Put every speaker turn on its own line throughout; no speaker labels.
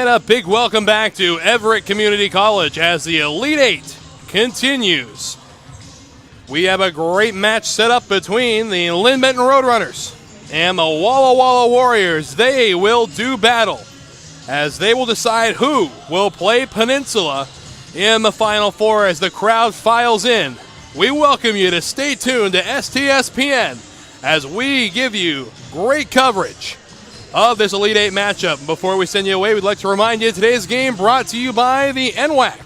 And a big welcome back to Everett Community College as the Elite Eight continues. We have a great match set up between the Linn-Benton Roadrunners and the Walla Walla Warriors. They will do battle as they will decide who will play Peninsula in the Final Four as the crowd files in. We welcome you to stay tuned to STSPN as we give you great coverage of this Elite Eight matchup. Before we send you away, we'd like to remind you today's game brought to you by the NWAC.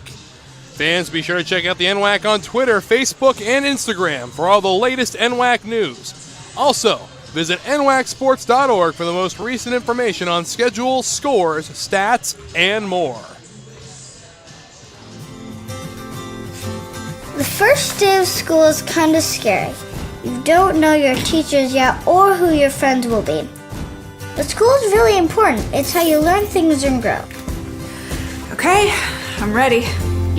Fans, be sure to check out the NWAC on Twitter, Facebook, and Instagram for all the latest NWAC news. Also, visit nwacsports.org for the most recent information on schedules, scores, stats, and more.
The first day of school is kind of scary. You don't know your teachers yet or who your friends will be. But school is really important. It's how you learn things and grow.
Okay, I'm ready.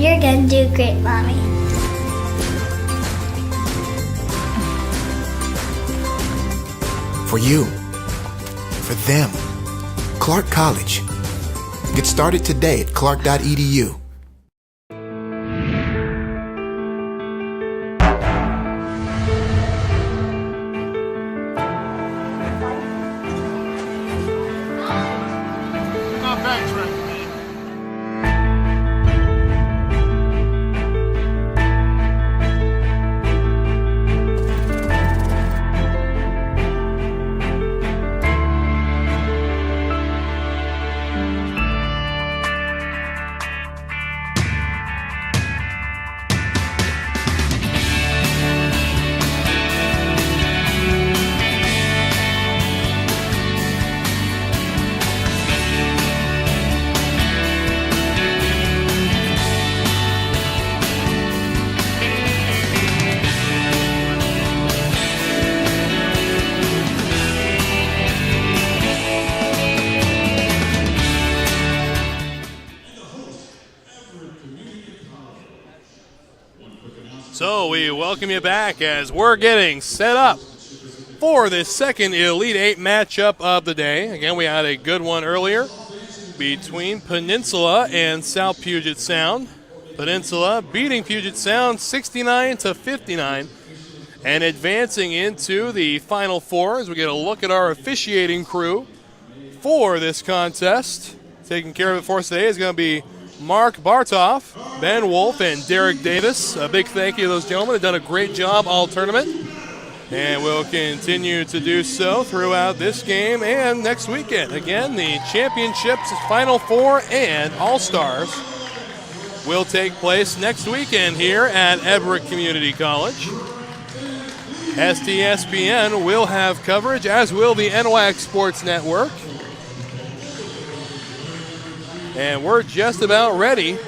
You're gonna do great, Mommy.
For you. For them. Clark College. Get started today at clark.edu.
So we welcome you back as we're getting set up for this second Elite Eight matchup of the day. Again, we had a good one earlier between Peninsula and South Puget Sound. Peninsula beating Puget Sound 69-59 and advancing into the Final Four as we get a look at our officiating crew for this contest. Taking care of it for us today is going to be Mark Bartoff, Ben Wolf, and Derek Davis. A big thank you to those gentlemen. They've done a great job all tournament, and will continue to do so throughout this game and next weekend. Again, the championships, Final Four, and All-Stars will take place next weekend here at Everett Community College. STSPN will have coverage, as will the NWAC Sports Network. And we're just about ready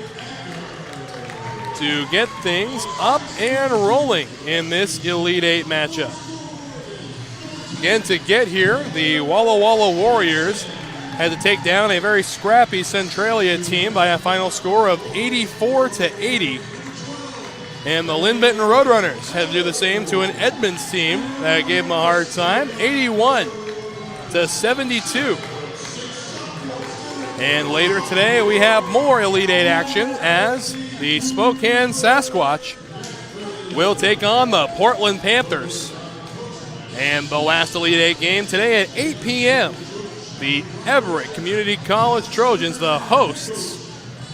to get things up and rolling in this Elite Eight matchup. Again, to get here, the Walla Walla Warriors had to take down a very scrappy Centralia team by a final score of 84-80. And the Linn-Benton Roadrunners had to do the same to an Edmonds team that gave them a hard time, 81-72. And later today, we have more Elite Eight action as the Spokane Sasquatch will take on the Portland Panthers. And the last Elite Eight game today at 8 p.m., the Everett Community College Trojans, the hosts,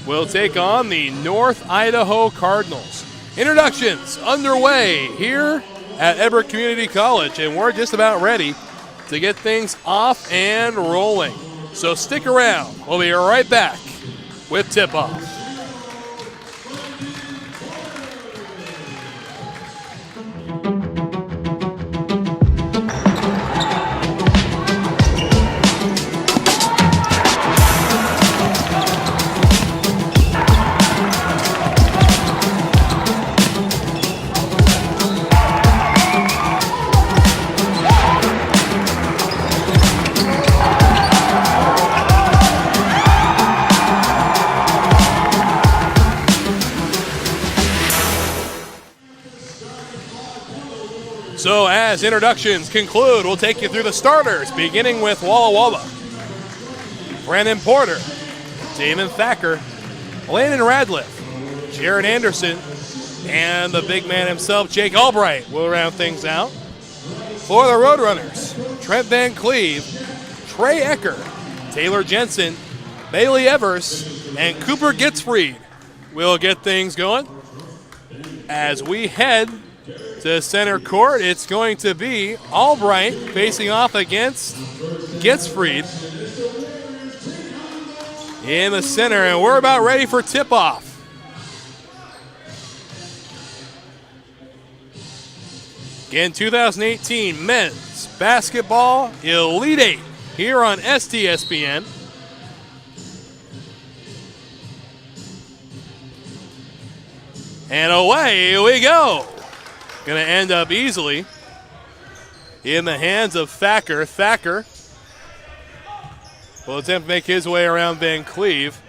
will take on the North Idaho Cardinals. Introductions underway here at Everett Community College, and we're just about ready to get things off and rolling. So stick around. We'll be right back with tip-off. So as introductions conclude, we'll take you through the starters, beginning with Walla Walla. Brandon Porter, Damon Thacker, Landon Radliff, Jared Anderson, and the big man himself, Jake Albright, will round things out. For the Roadrunners, Trent Van Cleve, Trey Ecker, Taylor Jensen, Bailey Evers, and Cooper Gitzfried will get things going. As we head to center court, it's going to be Albright facing off against Gitzfried in the center, and we're about ready for tip-off. Again, 2018 Men's Basketball Elite 8 here on STSPN. And away we go. Going to end up easily in the hands of Thacker. Thacker will attempt to make his way around Van Cleve.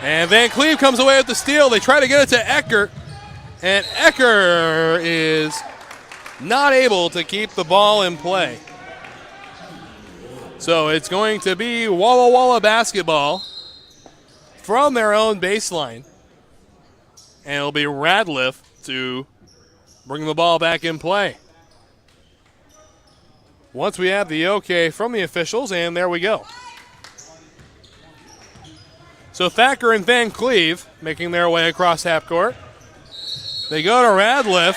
And Van Cleve comes away with the steal. They try to get it to Ecker. And Ecker is not able to keep the ball in play. So it's going to be Walla Walla basketball from their own baseline. And it'll be Radliff to bring the ball back in play. Once we have the okay from the officials, and there we go. So Thacker and Van Cleve making their way across half court. They go to Radliff.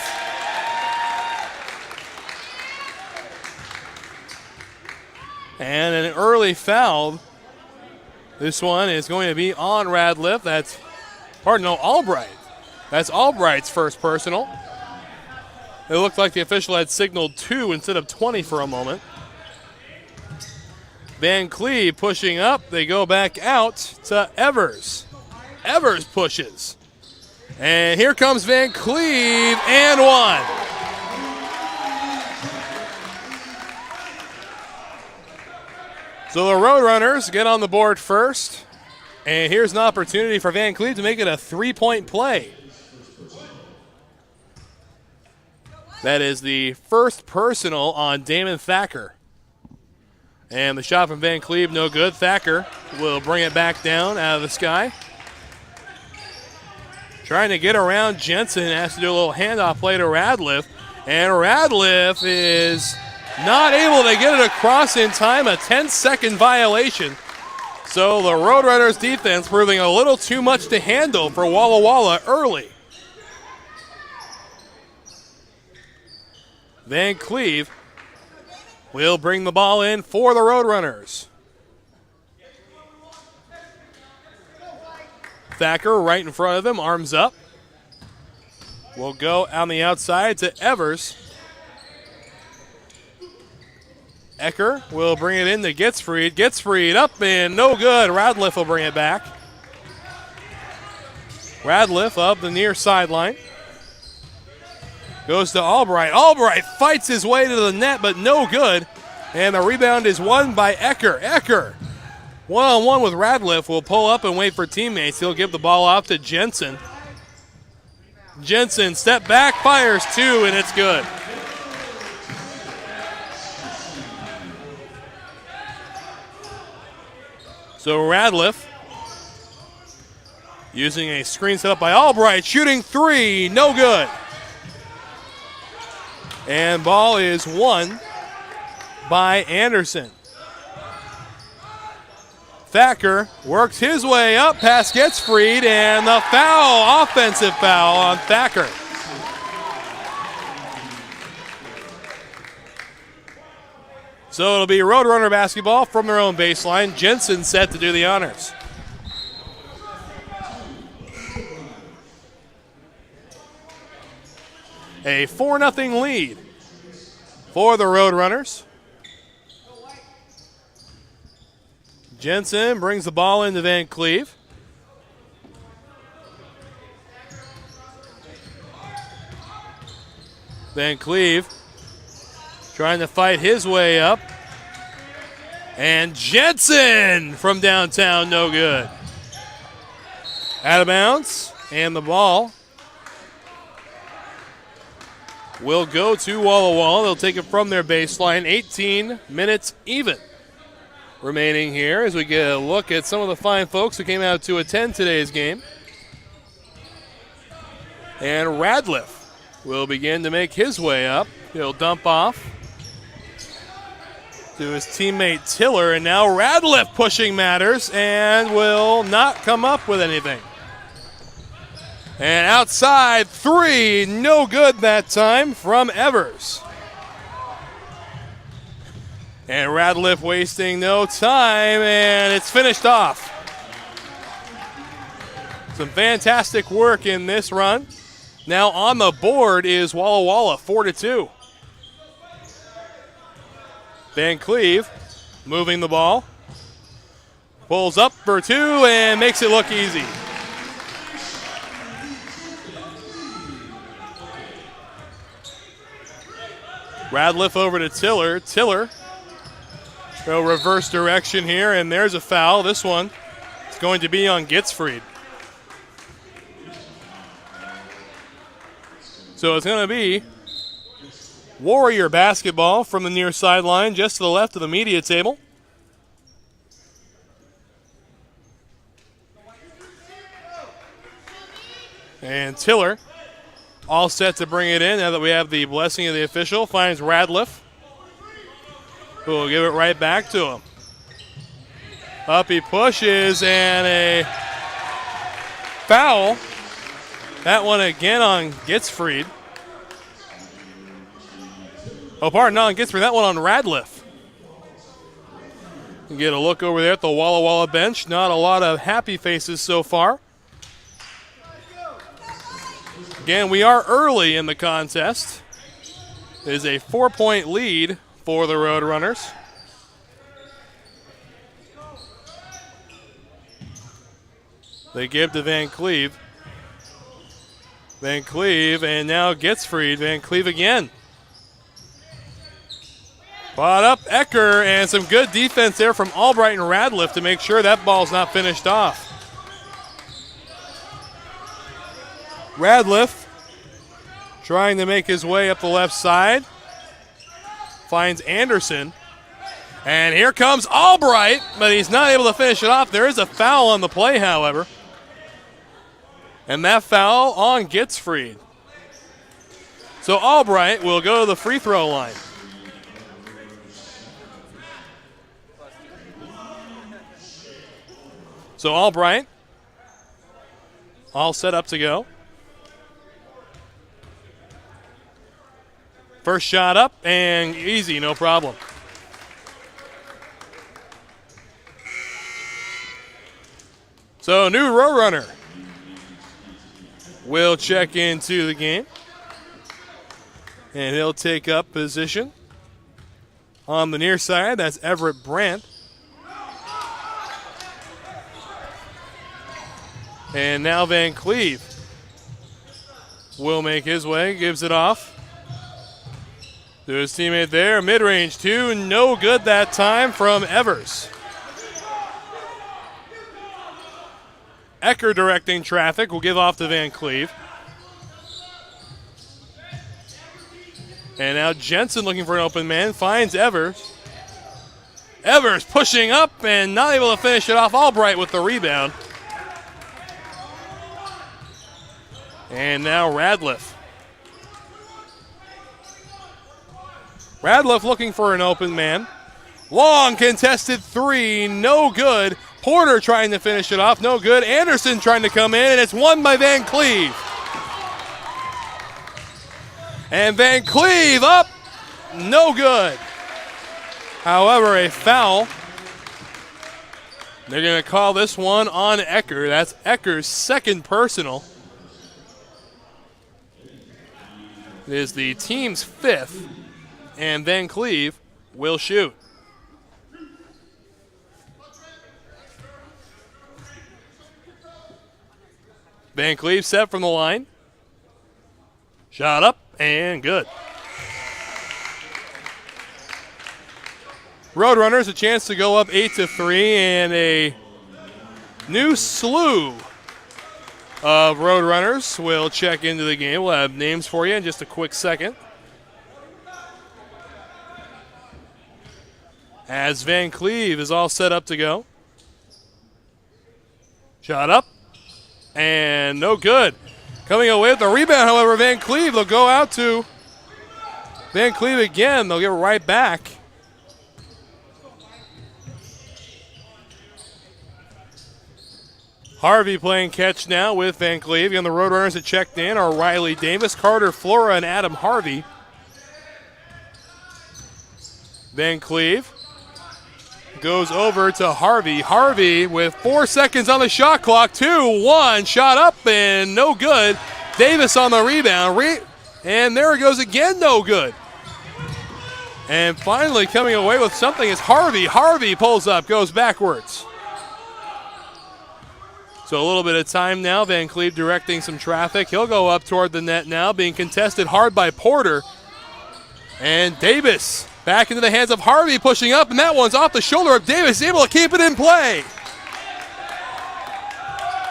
And an early foul. This one is going to be on Radliff. Albright. That's Albright's first personal. It looked like the official had signaled 2 instead of 20 for a moment. Van Cleve pushing up. They go back out to Evers. Evers pushes. And here comes Van Cleve, and one. So the Roadrunners get on the board first. And here's an opportunity for Van Cleve to make it a 3-point play. That is the first personal on Damon Thacker. And the shot from Van Cleve, no good. Thacker will bring it back down out of the sky. Trying to get around Jensen, has to do a little handoff play to Radliff. And Radliff is not able to get it across in time, a 10-second violation. So the Roadrunners defense proving a little too much to handle for Walla Walla early. Van Cleve will bring the ball in for the Roadrunners. Thacker right in front of them, arms up. Will go on the outside to Evers. Ecker will bring it in to Gitzfried. Gitzfried up and no good. Radliff will bring it back. Radliff up the near sideline. Goes to Albright. Albright fights his way to the net, but no good. And the rebound is won by Ecker. Ecker, one-on-one with Radliff, will pull up and wait for teammates. He'll give the ball off to Jensen. Jensen, step back, fires 2, and it's good. So Radliff using a screen set up by Albright, shooting 3, no good. And ball is won by Anderson. Thacker works his way up, pass gets freed, and the foul, offensive foul on Thacker. So it'll be Roadrunner basketball from their own baseline. Jensen set to do the honors. A 4-0 lead for the Roadrunners. Jensen brings the ball into Van Cleve. Van Cleve trying to fight his way up. And Jensen from downtown, no good. Out of bounds, and the ball will go to Walla Walla. They'll take it from their baseline. 18 minutes even remaining here as we get a look at some of the fine folks who came out to attend today's game. And Radliff will begin to make his way up. He'll dump off to his teammate Tiller, and now Radliff pushing matters and will not come up with anything. And outside three, no good that time from Evers. And Radliff wasting no time, and it's finished off. Some fantastic work in this run. Now on the board is Walla Walla, 4-2. Van Cleve moving the ball. Pulls up for two and makes it look easy. Radliff over to Tiller. Tiller, go reverse direction here, and there's a foul. This one is going to be on Gitzfried. So it's going to be Warrior basketball from the near sideline, just to the left of the media table. And Tiller all set to bring it in now that we have the blessing of the official. Finds Radliff, who will give it right back to him. Up he pushes, and a foul. That one again on Gitzfried. Oh, pardon, not on Gitzfried. That one on Radliff. You get a look over there at the Walla Walla bench. Not a lot of happy faces so far. Again, we are early in the contest. It is a 4-point lead for the Roadrunners. They give to Van Cleve. Van Cleve, and now Gitzfried. Van Cleve again. Bought up Ecker, and some good defense there from Albright and Radliff to make sure that ball's not finished off. Radliff trying to make his way up the left side. Finds Anderson. And here comes Albright, but he's not able to finish it off. There is a foul on the play, however. And that foul on Gitzfried. So Albright will go to the free throw line. So Albright, all set up to go. First shot up and easy, no problem. So new row runner will check into the game. And he'll take up position on the near side. That's Everett Brandt. And now Van Cleve will make his way, gives it off to his teammate there. Mid-range two, no good that time from Evers. Ecker directing traffic will give off to Van Cleve. And now Jensen looking for an open man, finds Evers. Evers pushing up and not able to finish it off. Albright with the rebound. And now Radliff. Radliff looking for an open man. Long contested three, no good. Porter trying to finish it off, no good. Anderson trying to come in, and it's won by Van Cleve. And Van Cleve up, no good. However, a foul. They're going to call this one on Ecker. That's Ecker's second personal. It is the team's fifth, and Van Cleve will shoot. Van Cleve set from the line. Shot up and good. Roadrunners a chance to go up 8-3, and a new slew of Roadrunners will check into the game. We'll have names for you in just a quick second. as Van Cleve is all set up to go. Shot up, and no good. Coming away with the rebound, however, Van Cleve, they'll go out to Van Cleve again. They'll give it right back. Harvey playing catch now with Van Cleve. And the Roadrunners that checked in are Riley Davis, Carter Flora, and Adam Harvey. Van Cleve goes over to Harvey. Harvey with 4 seconds on the shot clock. 2-1, shot up and no good. Davis on the rebound. And there it goes again, no good. And finally coming away with something is Harvey. Harvey pulls up, goes backwards. So a little bit of time now. Van Cleve directing some traffic. He'll go up toward the net now, being contested hard by Porter. And Davis back into the hands of Harvey, pushing up, and that one's off the shoulder of Davis, able to keep it in play.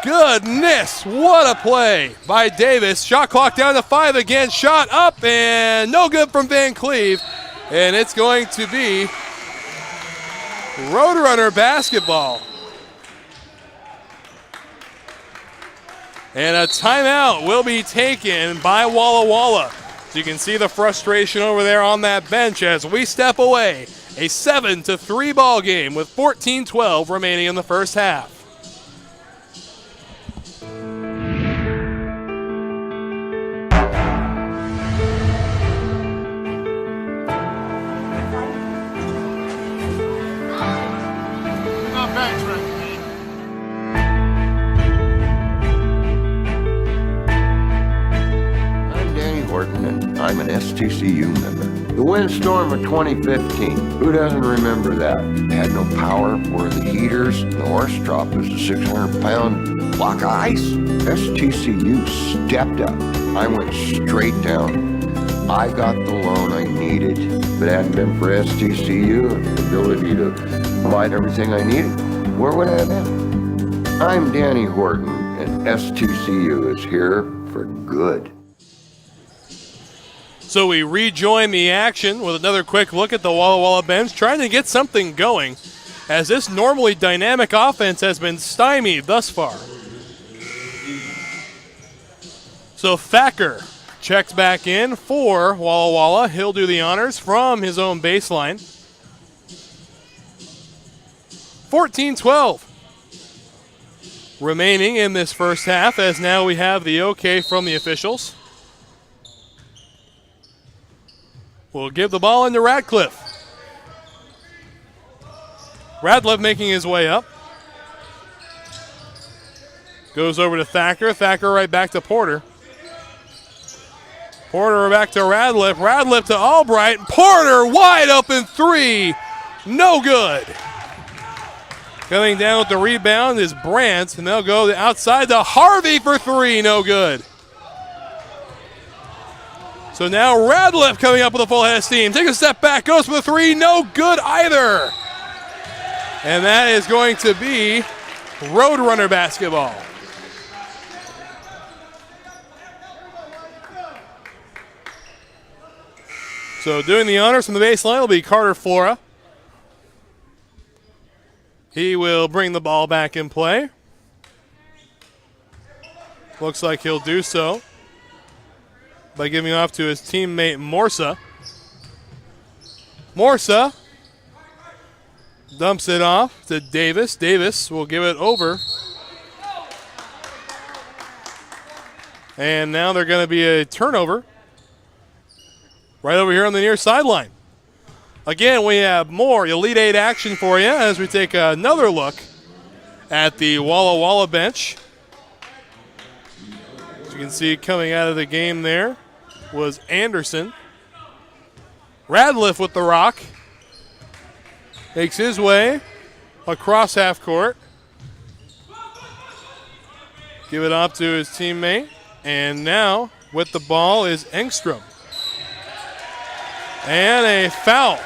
Goodness, what a play by Davis. Shot clock down to 5 again. Shot up and no good from Van Cleve. And it's going to be Roadrunner basketball. And a timeout will be taken by Walla Walla. So you can see the frustration over there on that bench as we step away. A 7-3 ball game with 14-12 remaining in the first half.
I'm an STCU member. The windstorm of 2015, who doesn't remember that? Had no power, were the heaters, the horse drop was a 600-pound block of ice. STCU stepped up. I went straight down. I got the loan I needed. If it hadn't been for STCU and the ability to provide everything I needed, where would I have been? I'm Danny Horton, and STCU is here for good.
So we rejoin the action with another quick look at the Walla Walla bench, trying to get something going, as this normally dynamic offense has been stymied thus far. So Thacker checks back in for Walla Walla. He'll do the honors from his own baseline. 14-12 remaining in this first half, as now we have the okay from the officials. We'll give the ball into Radcliffe. Radcliffe making his way up. Goes over to Thacker. Thacker right back to Porter. Porter back to Radcliffe. Radcliffe to Albright. Porter wide open three. No good. Coming down with the rebound is Brandt, and they'll go outside to Harvey for three. No good. So now Radcliffe coming up with a full head of steam. Take a step back, goes for the three, no good either. And that is going to be Roadrunner basketball. So doing the honors from the baseline will be Carter Flora. He will bring the ball back in play. Looks like he'll do so by giving off to his teammate Morsa. Morsa dumps it off to Davis. Davis will give it over. And now they're going to be a turnover right over here on the near sideline. Again, we have more Elite Eight action for you as we take another look at the Walla Walla bench. As you can see, coming out of the game there was Anderson. Radcliffe with the rock. Makes his way across half court. Give it off to his teammate. And now with the ball is Engstrom. And a foul.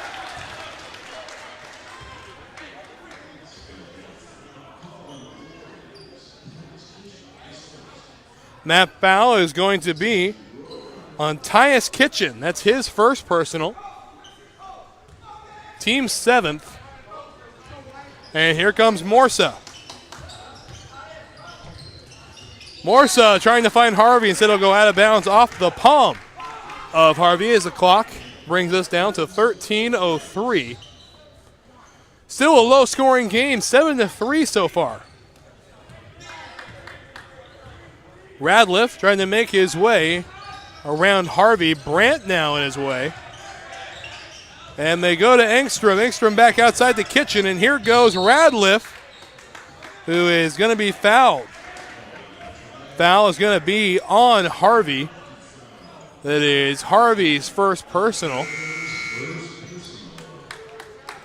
And that foul is going to be on Tyus Kitchen. That's his first personal. Team 7th. And here comes Morsa. Morsa trying to find Harvey. Instead, he'll go out of bounds off the palm of Harvey as the clock brings us down to 13:03. Still a low-scoring game, 7-3 so far. Radliff trying to make his way around Harvey. Brandt now in his way. And they go to Engstrom. Engstrom back outside the kitchen, and here goes Radliff, who is going to be fouled. Foul is going to be on Harvey. That is Harvey's first personal.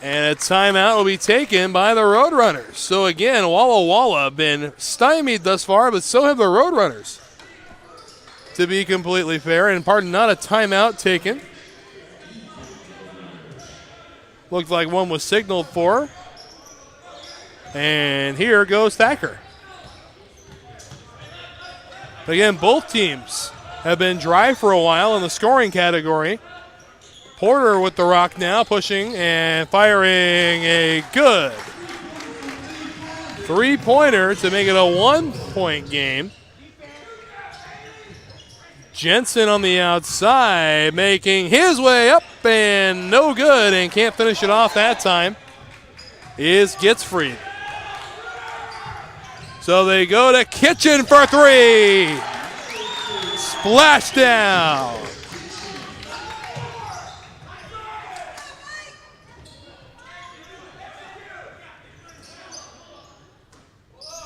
And a timeout will be taken by the Roadrunners. So again, Walla Walla have been stymied thus far, but so have the Roadrunners, to be completely fair. And pardon, not a timeout taken. Looked like one was signaled for. And here goes Thacker. Again, both teams have been dry for a while in the scoring category. Porter with the rock now, pushing and firing a good three-pointer to make it a one-point game. Jensen on the outside, making his way up and no good, and can't finish it off that time, is Gitzfried. So they go to Kitchen for three. Splashdown.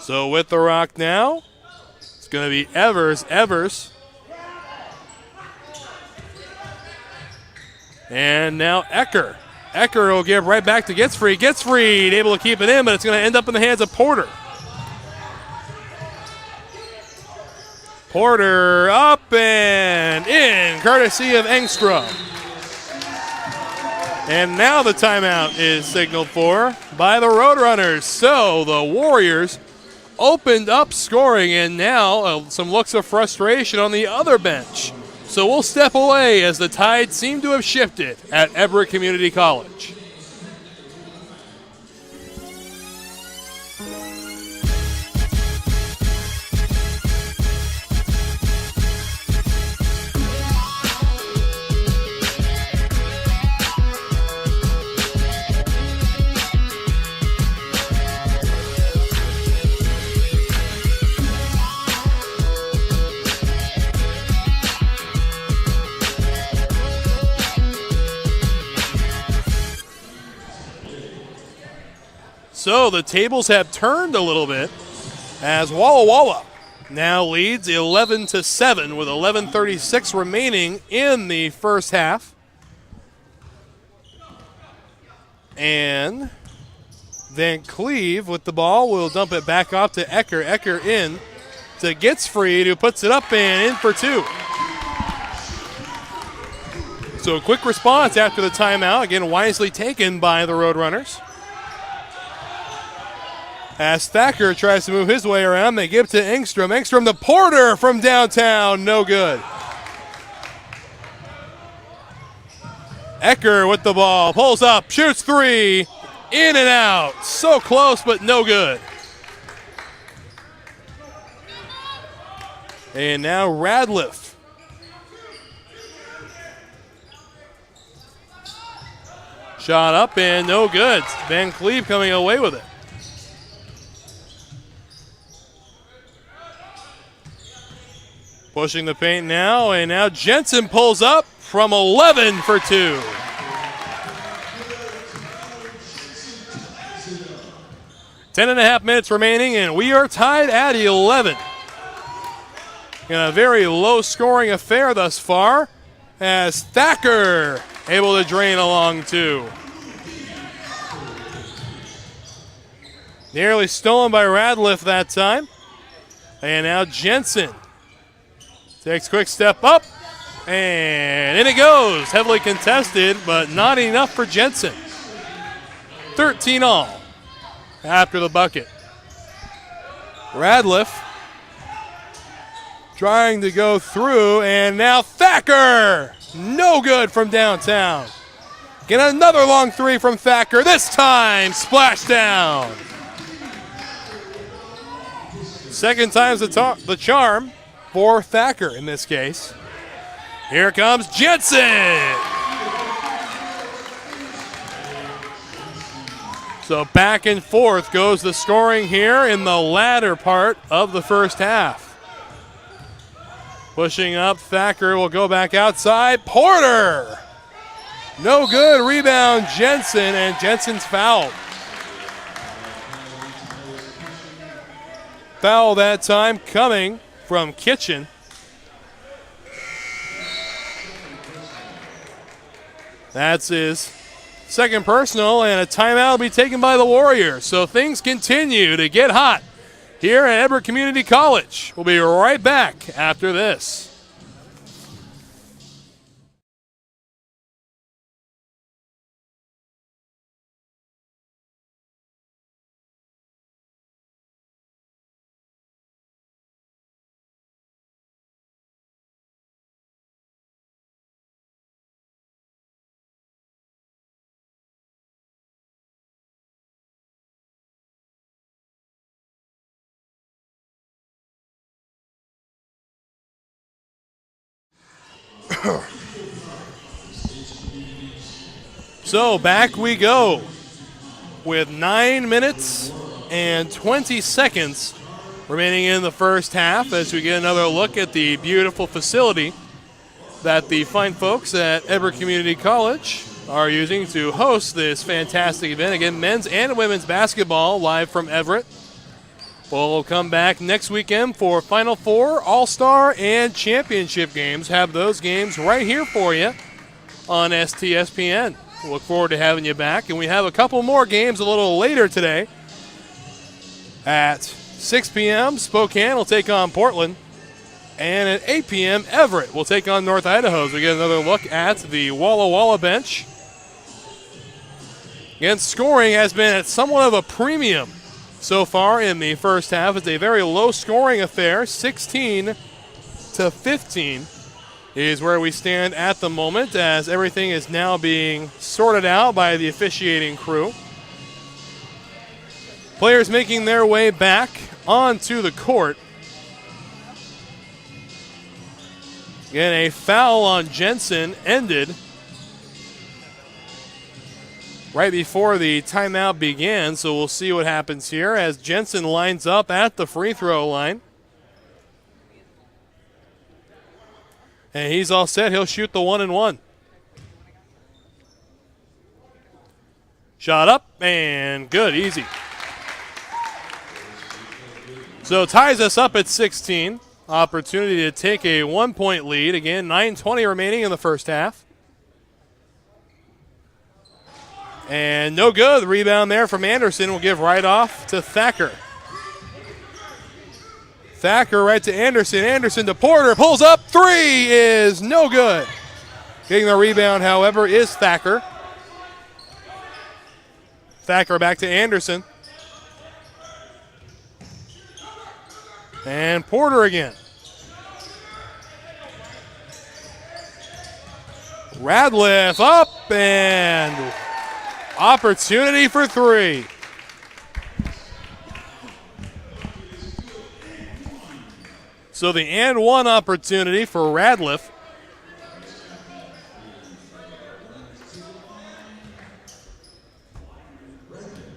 So with the rock now, it's going to be Evers. And now Ecker. Ecker will give right back to Gitzfried. Gitzfried able to keep it in, but it's going to end up in the hands of Porter. Porter up and in, courtesy of Engstrom. And now the timeout is signaled for by the Roadrunners. So the Warriors opened up scoring, and now some looks of frustration on the other bench. So we'll step away as the tide seem to have shifted at Everett Community College. So the tables have turned a little bit as Walla Walla now leads 11-7 with 11:36 remaining in the first half. And Van Cleve with the ball will dump it back off to Ecker. Ecker in to Gitzfried, who puts it up and in for two. So a quick response after the timeout, again wisely taken by the Roadrunners. As Thacker tries to move his way around, they give to Engstrom. Engstrom to Porter from downtown, no good. Ecker with the ball, pulls up, shoots three, in and out. So close, but no good. And now Radliff. Shot up and no good. Van Cleve coming away with it. Pushing the paint now, and now Jensen pulls up from 11 for two. Ten and a half minutes remaining, and we are tied at 11. In a very low-scoring affair thus far, as Thacker able to drain along two. Nearly stolen by Radliff that time. And now Jensen takes a quick step up, and in it goes. Heavily contested, but not enough for Jensen. 13 all after the bucket. Radliff trying to go through, and now Thacker. No good from downtown. Get another long three from Thacker. This time, splashdown. Second time's the charm for Thacker in this case. Here comes Jensen. So back and forth goes the scoring here in the latter part of the first half. Pushing up, Thacker will go back outside. Porter! No good. Rebound, Jensen, and Jensen's fouled. Foul that time coming from Kitchen. That's his second personal, and a timeout will be taken by the Warriors. So things continue to get hot here at Everett Community College. We'll be right back after this. So back we go with 9 minutes and 20 seconds remaining in the first half as we get another look at the beautiful facility that the fine folks at Everett Community College are using to host this fantastic event. Again, men's and women's basketball live from Everett. We'll come back next weekend for Final Four, All-Star, and Championship games. Have those games right here for you on STSPN. Look forward to having you back. And we have a couple more games a little later today. At 6 p.m., Spokane will take on Portland. And at 8 p.m., Everett will take on North Idaho. So we get another look at the Walla Walla bench. Again, scoring has been at somewhat of a premium so far in the first half. It's a very low-scoring affair. 16 to 15 is where we stand at the moment as everything is now being sorted out by the officiating crew. Players making their way back onto the court. Again, a foul on Jensen ended right before the timeout began, so we'll see what happens here as Jensen lines up at the free throw line. And he's all set. He'll shoot the 1-and-1. Shot up and good, easy. So ties us up at 16. Opportunity to take a 1-point lead. Again, 9:20 remaining in the first half. And no good. The rebound there from Anderson will give right off to Thacker. Thacker right to Anderson. Anderson to Porter. Pulls up. Three is no good. Getting the rebound, however, is Thacker. Thacker back to Anderson. And Porter again. Radliff up and opportunity for three. So the and one opportunity for Radliff.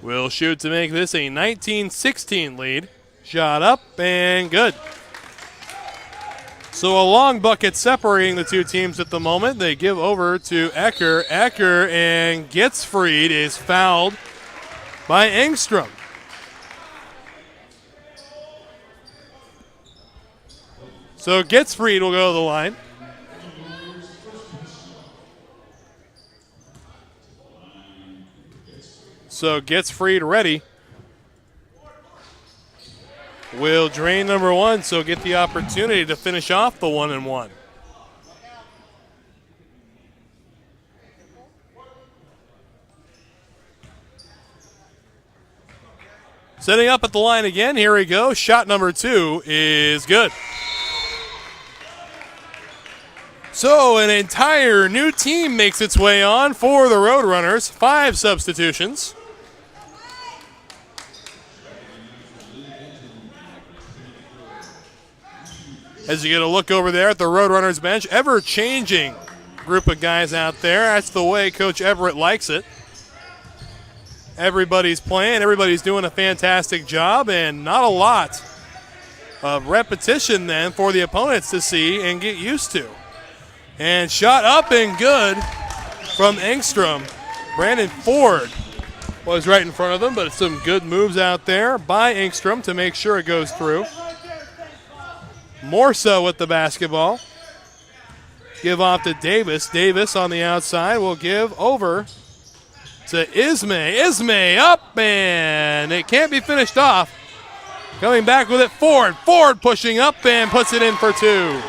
Will shoot to make this a 19-16 lead. Shot up and good. So a long bucket separating the two teams at the moment. They give over to Ecker. Ecker and Getsfried is fouled by Engstrom. So Getsfried will go to the line. So Getsfried ready. Will drain number one, so get the opportunity to finish off the 1-and-1. Setting up at the line again. Here we go. Shot number two is good. So an entire new team makes its way on for the Roadrunners. 5 substitutions. As you get a look over there at the Roadrunners bench, ever-changing group of guys out there. That's the way Coach Everett likes it. Everybody's playing, everybody's doing a fantastic job, and not a lot of repetition then for the opponents to see and get used to. And shot up and good from Engstrom. Brandon Ford was right in front of them, but some good moves out there by Engstrom to make sure it goes through. Morsa with the basketball. Give off to Davis. Davis on the outside will give over to Ismay. Ismay up, and it can't be finished off. Coming back with it, Ford. Ford pushing up and puts it in for 2.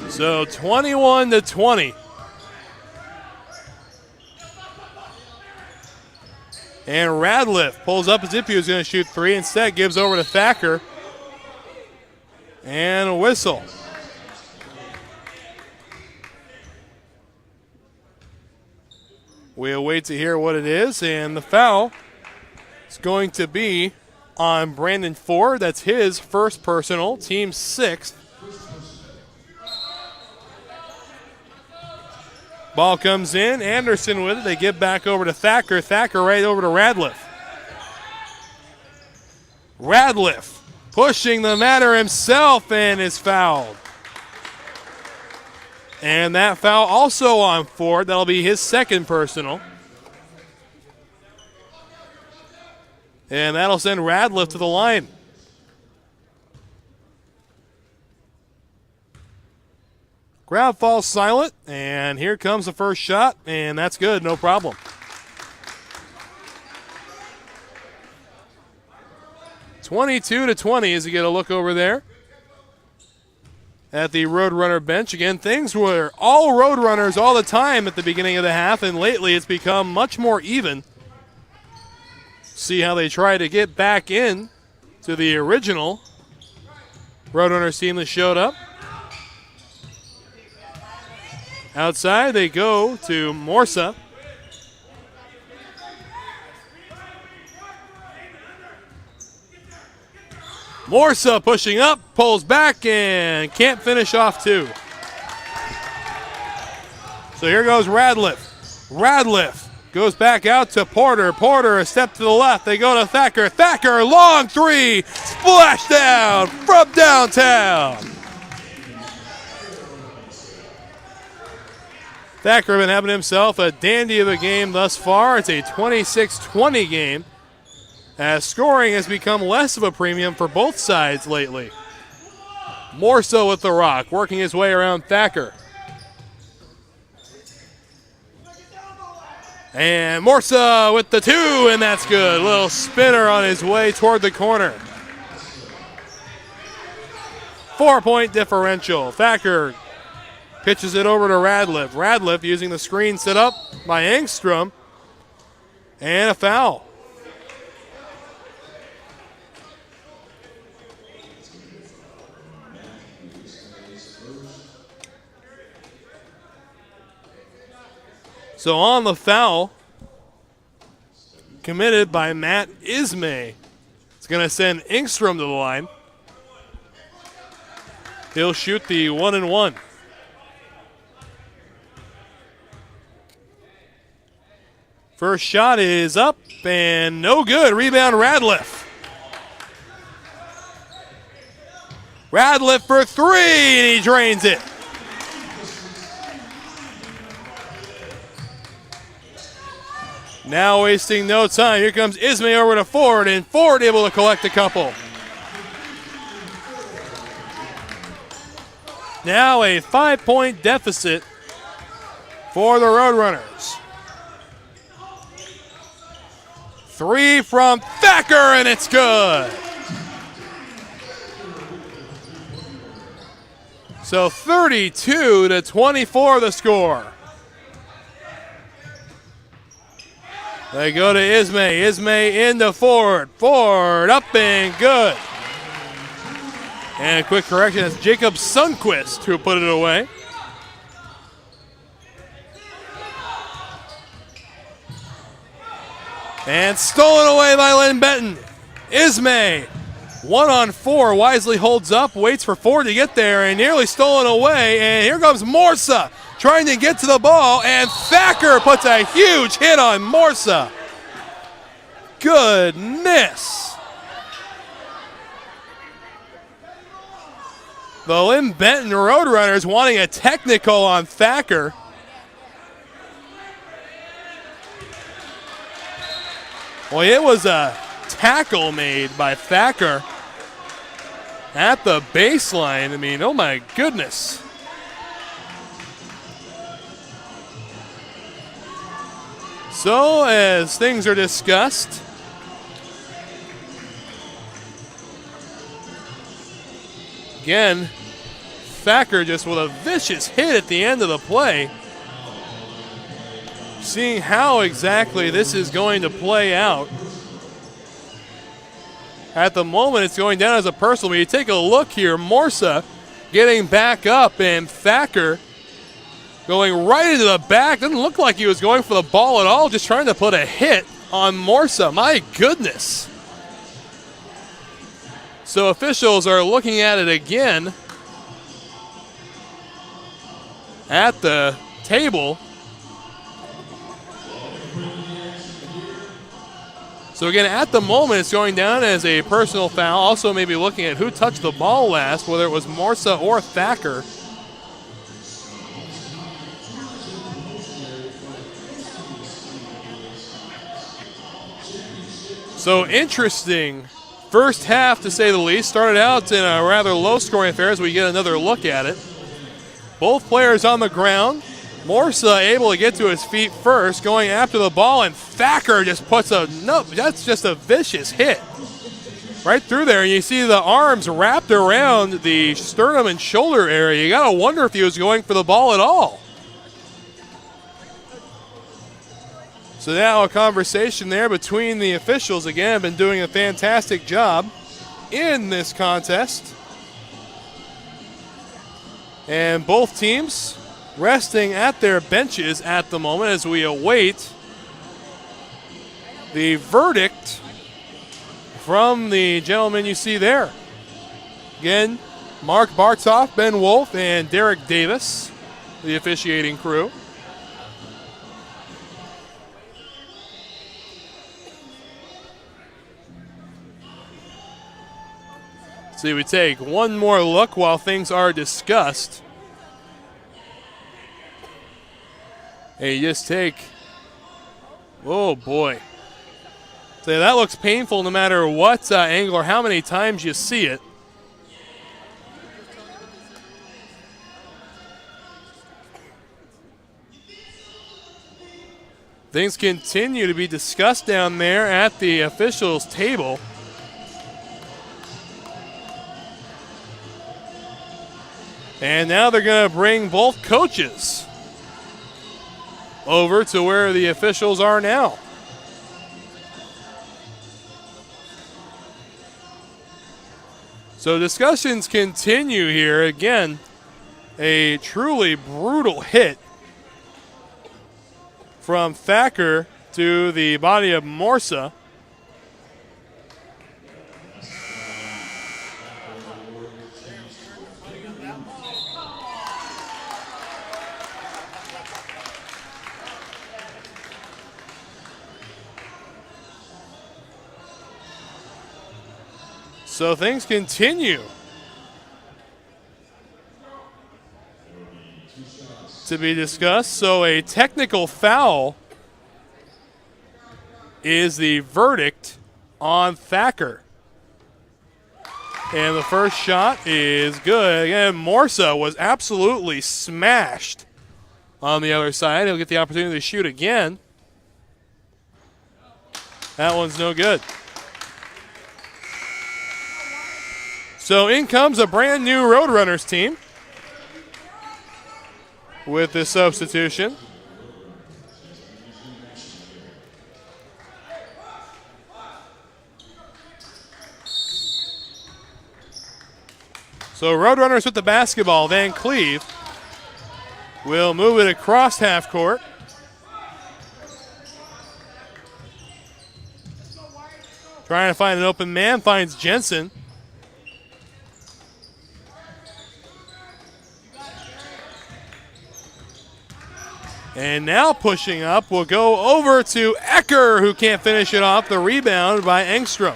So 21-20. And Radliff pulls up as if he was going to shoot 3. Instead, gives over to Thacker. And a whistle. We'll wait to hear what it is. And the foul is going to be on Brandon Ford. That's his first personal, team 6th. Ball comes in, Anderson with it. They give back over to Thacker. Thacker right over to Radliff. Radliff pushing the matter himself and is fouled. And that foul also on Ford. That'll be his second personal. And that'll send Radliff to the line. Crowd falls silent, and here comes the first shot, and that's good, no problem. (22-20) as you get a look over there at the Roadrunner bench. Again, things were all Roadrunners all the time at the beginning of the half, and lately it's become much more even. See how they try to get back in to the original Roadrunners team that showed up. Outside they go to Morsa. Morsa pushing up, pulls back, and can't finish off 2. So here goes Radliff. Radliff goes back out to Porter. Porter a step to the left. They go to Thacker. Thacker, long 3, splash down from downtown. Thacker been having himself a dandy of a game thus far. It's a 26-20 game, as scoring has become less of a premium for both sides lately. More so with the rock, working his way around Thacker. And Morsa with the 2, and that's good. Little spinner on his way toward the corner. 4-point differential. Thacker pitches it over to Radliff. Radliff using the screen set up by Engstrom. And a foul. So on the foul, committed by Matt Ismay. It's going to send Engstrom to the line. He'll shoot the 1-and-1. First shot is up and no good. Rebound Radliff. Radliff for 3 and he drains it. Now wasting no time. Here comes Ismay over to Ford, and Ford able to collect a couple. Now a 5-point deficit for the Roadrunners. 3 from Thacker, and it's good. So 32-24 the score. They go to Ismay. Ismay into Ford. Ford up and good. And a quick correction, that's Jacob Sundquist who put it away. And stolen away by Linn-Benton. Ismay, 1-on-4, wisely holds up, waits for Ford to get there, and nearly stolen away. And here comes Morsa trying to get to the ball, and Thacker puts a huge hit on Morsa. Good miss. The Linn-Benton Roadrunners wanting a technical on Thacker. Well, it was a tackle made by Thacker at the baseline. I mean, oh my goodness. So, as things are discussed, again, Thacker just with a vicious hit at the end of the play. Seeing how exactly this is going to play out. At the moment, it's going down as a personal. When you take a look here, Morsa getting back up, and Thacker going right into the back. Doesn't look like he was going for the ball at all, just trying to put a hit on Morsa. My goodness. So officials are looking at it again at the table. So again, at the moment, it's going down as a personal foul. Also maybe looking at who touched the ball last, whether it was Morsa or Thacker. So interesting first half, to say the least. Started out in a rather low-scoring affair as we get another look at it. Both players on the ground. Morsa able to get to his feet first, going after the ball, and Thacker just puts a, no, that's just a vicious hit right through there. And you see the arms wrapped around the sternum and shoulder area. You got to wonder if he was going for the ball at all. So now a conversation there between the officials. Again, been doing a fantastic job in this contest. And both teams resting at their benches at the moment as we await the verdict from the gentlemen you see there. Again, Mark Bartoff, Ben Wolf, and Derek Davis, the officiating crew. So we take one more look while things are discussed. Hey, you just take, oh boy. So that looks painful no matter what angle or how many times you see it. Things continue to be discussed down there at the officials' table. And now they're going to bring both coaches over to where the officials are now. So discussions continue here. Again, a truly brutal hit from Thacker to the body of Morsa. So things continue to be discussed. So a technical foul is the verdict on Thacker. And the first shot is good. Again, Morsa was absolutely smashed on the other side. He'll get the opportunity to shoot again. That one's no good. So in comes a brand new Roadrunners team with this substitution. So Roadrunners with the basketball. Van Cleve will move it across half court. Trying to find an open man, finds Jensen. And now pushing up will go over to Ecker, who can't finish it off. The rebound by Engstrom.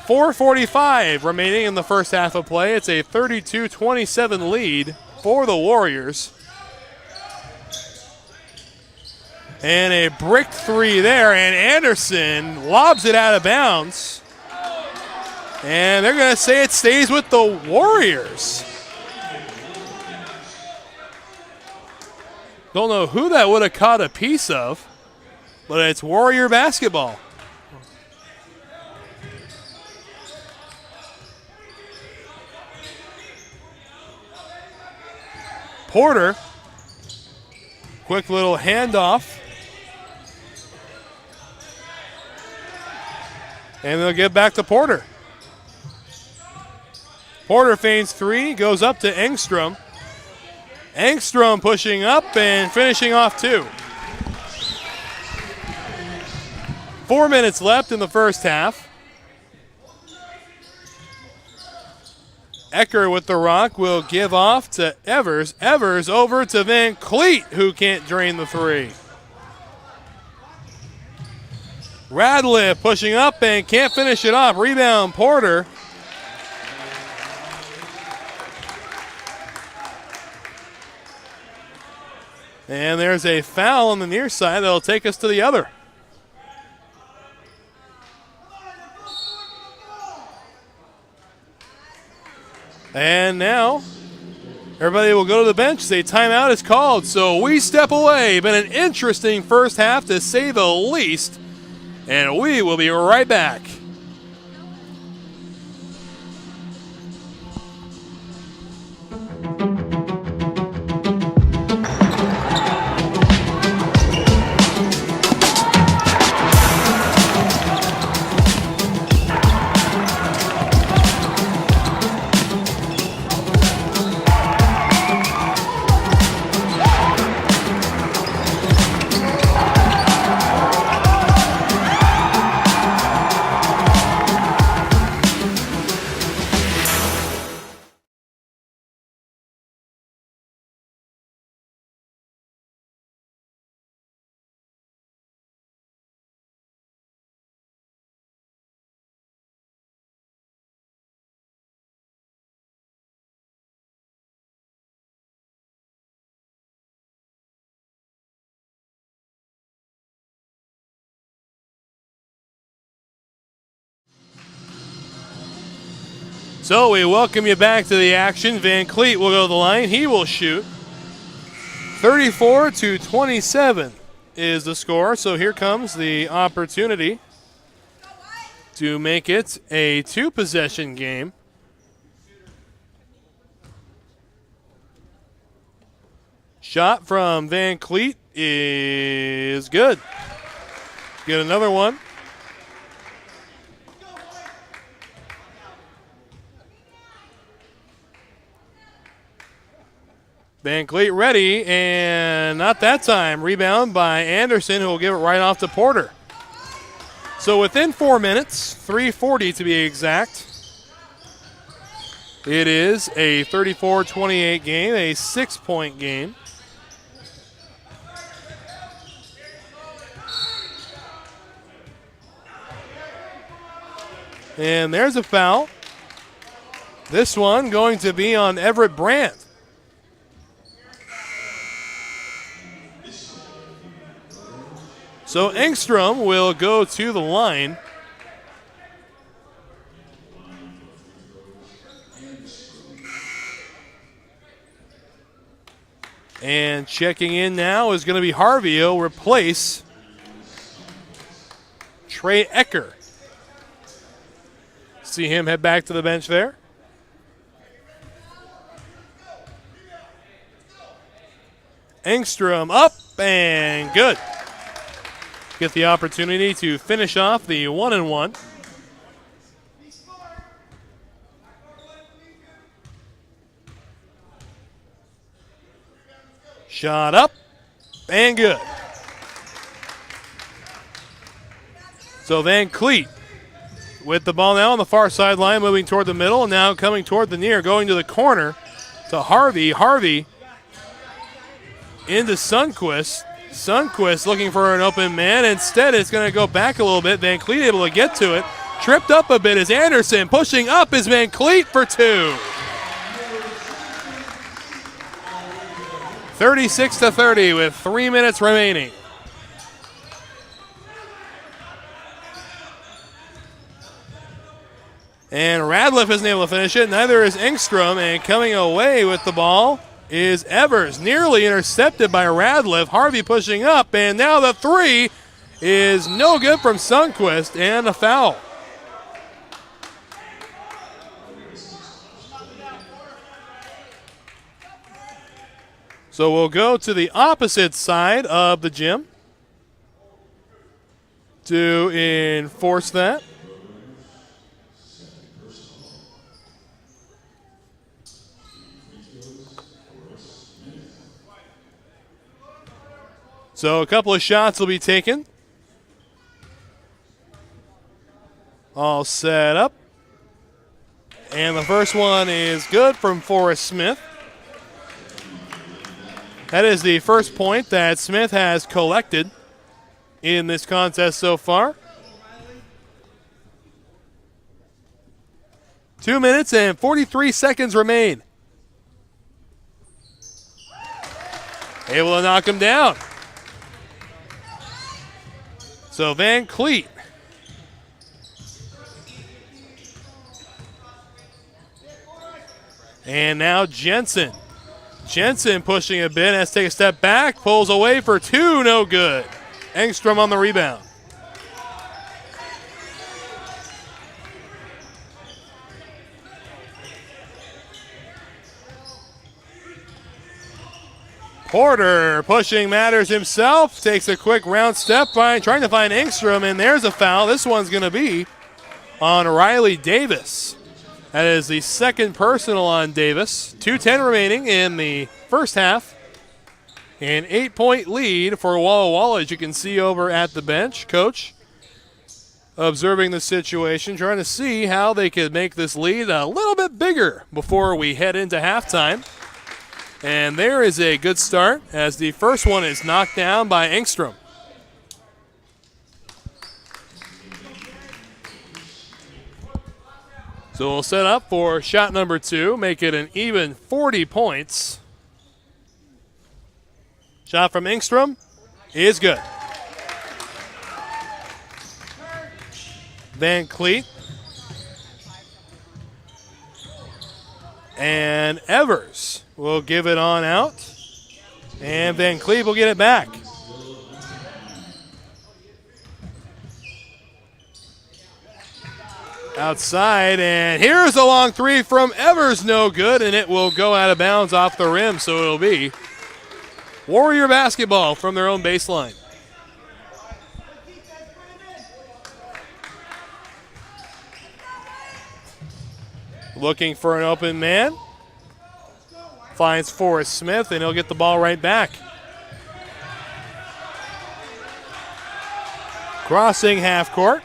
4:45 remaining in the first half of play. It's a 32-27 lead for the Warriors. And a bricked three there, and Anderson lobs it out of bounds. And they're going to say it stays with the Warriors. Don't know who that would have caught a piece of, but it's Warrior basketball. Porter, quick little handoff. And they'll get back to Porter. Porter feigns three, goes up to Engstrom. Engstrom pushing up and finishing off two. 4 minutes left in the first half. Ecker with the rock will give off to Evers. Evers over to Van Cleet, who can't drain the three. Radliff pushing up and can't finish it off. Rebound Porter. And there's a foul on the near side that'll take us to the other. And now everybody will go to the bench. A timeout is called, so we step away. Been an interesting first half, to say the least. And we will be right back. So we welcome you back to the action. Van Cleet will go to the line. He will shoot. 34-27 is the score. So here comes the opportunity to make it a two-possession game. Shot from Van Cleet is good. Get another one. Van Cleet ready, and not that time. Rebound by Anderson, who will give it right off to Porter. So within 4 minutes, 3:40 to be exact, it is a 34-28 game, a 6-point game. And there's a foul. This one going to be on Everett Brandt. So Engstrom will go to the line. And checking in now is going to be Harvey. He'll replace Trey Ecker. See him head back to the bench there. Engstrom up and good. Get the opportunity to finish off the 1-and-1. Shot up and good. So Van Cleet with the ball now on the far sideline, moving toward the middle, now coming toward the near, going to the corner to Harvey. Harvey into Sundquist. Sundquist looking for an open man. Instead, it's going to go back a little bit. Van Cleet able to get to it. Tripped up a bit is Anderson. Pushing up is Van Cleet for 2. 36-30 with 3 minutes remaining. And Radliff isn't able to finish it. Neither is Engstrom. And coming away with the ball is Evers. Nearly intercepted by Radliff. Harvey pushing up. And now the 3 is no good from Sundquist. And a foul. So we'll go to the opposite side of the gym to enforce that. So a couple of shots will be taken. All set up. And the first one is good from Forrest Smith. That is the first point that Smith has collected in this contest so far. 2 minutes and 43 seconds remain. Able to knock him down. So Van Cleet and now Jensen. Jensen pushing a bit, has to take a step back, pulls away for 2, no good. Engstrom on the rebound. Porter pushing matters himself, takes a quick round step, trying to find Engstrom, and there's a foul. This one's going to be on Riley Davis. That is the second personal on Davis. 2:10 remaining in the first half. An 8-point lead for Walla Walla, as you can see over at the bench. Coach observing the situation, trying to see how they could make this lead a little bit bigger before we head into halftime. And there is a good start as the first one is knocked down by Engstrom. So we'll set up for shot number 2, make it an even 40 points. Shot from Engstrom is good. Van Cleet and Evers will give it on out. And Van Cleet will get it back. Outside, and here's a long 3 from Evers, no good, and it will go out of bounds off the rim, so it'll be Warrior basketball from their own baseline. Looking for an open man. Finds Forrest Smith, and he'll get the ball right back. Crossing half court.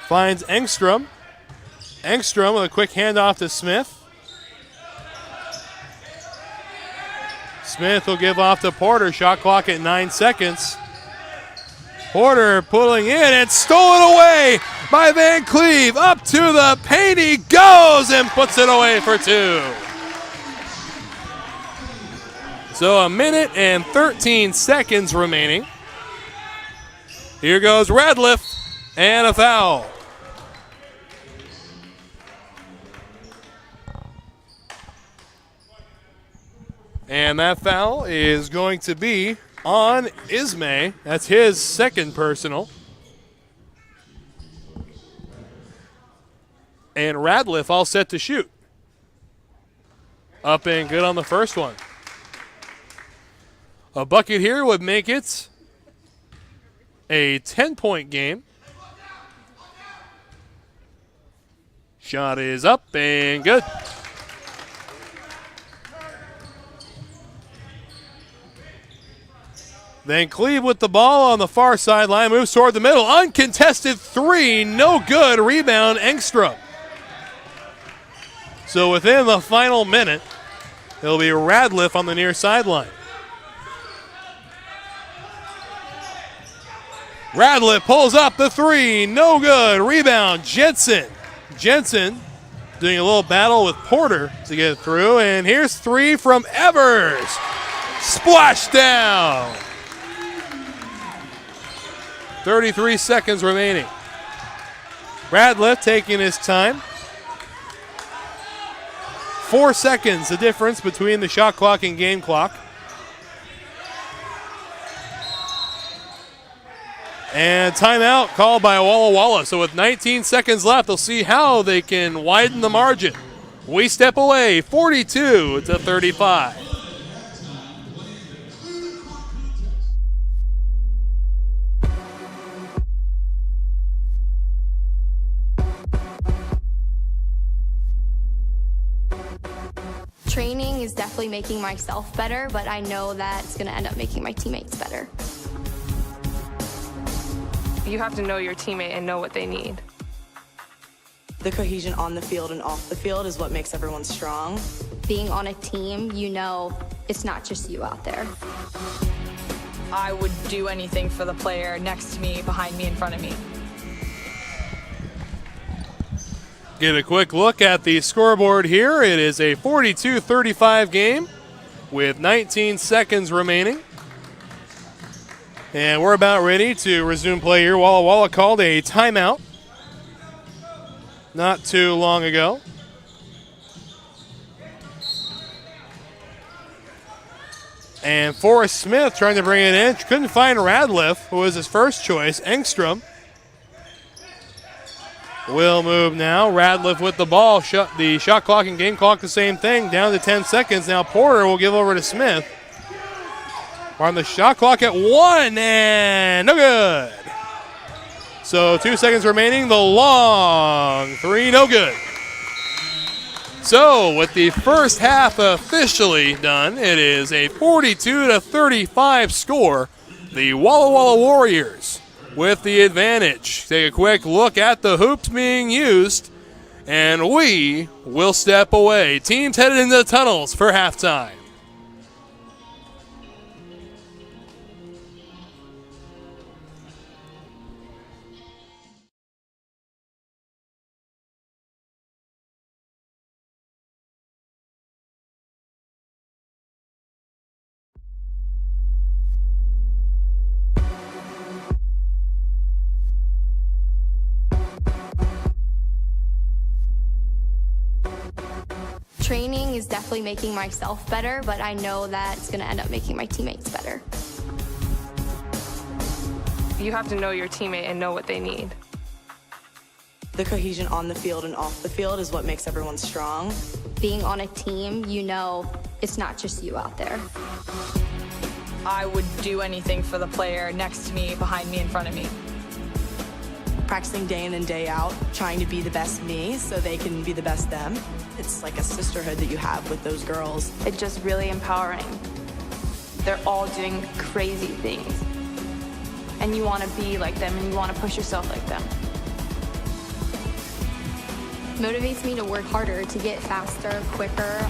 Finds Engstrom. Engstrom with a quick handoff to Smith. Smith will give off to Porter. Shot clock at 9 seconds. Porter pulling in and stolen away by Van Cleve. Up to the paint he goes and puts it away for 2. So 1 minute and 13 seconds remaining. Here goes Radliff and a foul. And that foul is going to be on Ismay. That's his second personal. And Radliff all set to shoot. Up and good on the first one. A bucket here would make it a 10-point game. Shot is up and good. Then Cleve with the ball on the far sideline, moves toward the middle. Uncontested three, no good. Rebound, Engstrom. So within the final minute, it'll be Radliff on the near sideline. Radliff pulls up the three, no good. Rebound, Jensen. Jensen doing a little battle with Porter to get it through, and here's three from Evers. Splash down. 33 seconds remaining. Radliff taking his time. 4 seconds the difference between the shot clock and game clock. And timeout called by Walla Walla. So with 19 seconds left, they'll see how they can widen the margin. We step away, 42-35.
Training is definitely making myself better, but I know that it's going to end up making my teammates better.
You have to know your teammate and know what they need.
The cohesion on the field and off the field is what makes everyone strong.
Being on a team, you know it's not just you out there.
I would do anything for the player next to me, behind me, in front of me.
Get a quick look at the scoreboard here. It is a 42-35 game with 19 seconds remaining. And we're about ready to resume play here. Walla Walla called a timeout not too long ago. And Forrest Smith trying to bring it in. Couldn't find Radliff, who was his first choice. Engstrom will move now. Radliff with the ball. The shot clock and game clock the same thing. Down to 10 seconds. Now Porter will give over to Smith. We're on the shot clock at 1, and no good. So 2 seconds remaining. The long three, no good. So with the first half officially done, it is a 42-35 score. The Walla Walla Warriors with the advantage. Take a quick look at the hoops being used, and we will step away. Teams headed into the tunnels for halftime.
Training is definitely making myself better, but I know that it's going to end up making my teammates better.
You have to know your teammate and know what they need.
The cohesion on the field and off the field is what makes everyone strong.
Being on a team, you know it's not just you out there.
I would do anything for the player next to me, behind me, in front of me.
Practicing day in and day out, trying to be the best me so they can be the best them. It's like a sisterhood that you have with those girls.
It's just really empowering. They're all doing crazy things. And you want to be like them and you want to push yourself like them.
Motivates me to work harder, to get faster, quicker.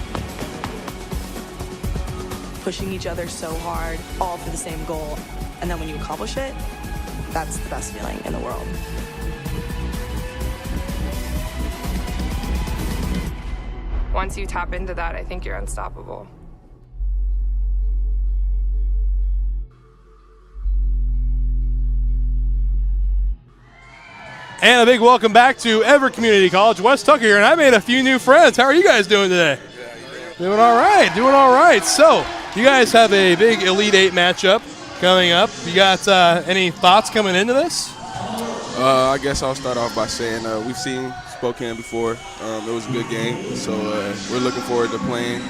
Pushing each other so hard, all for the same goal. And then when you accomplish it, that's the best feeling in the world.
Once you tap into that, I think you're unstoppable.
And a big welcome back to Everett Community College. Wes Tucker here, and I made a few new friends. How are you guys doing today? Doing all right, doing all right. So, you guys have a big Elite Eight matchup coming up. You got any thoughts coming into this?
I guess I'll start off by saying we've seen Spokane before. It was a good game, so we're looking forward to playing.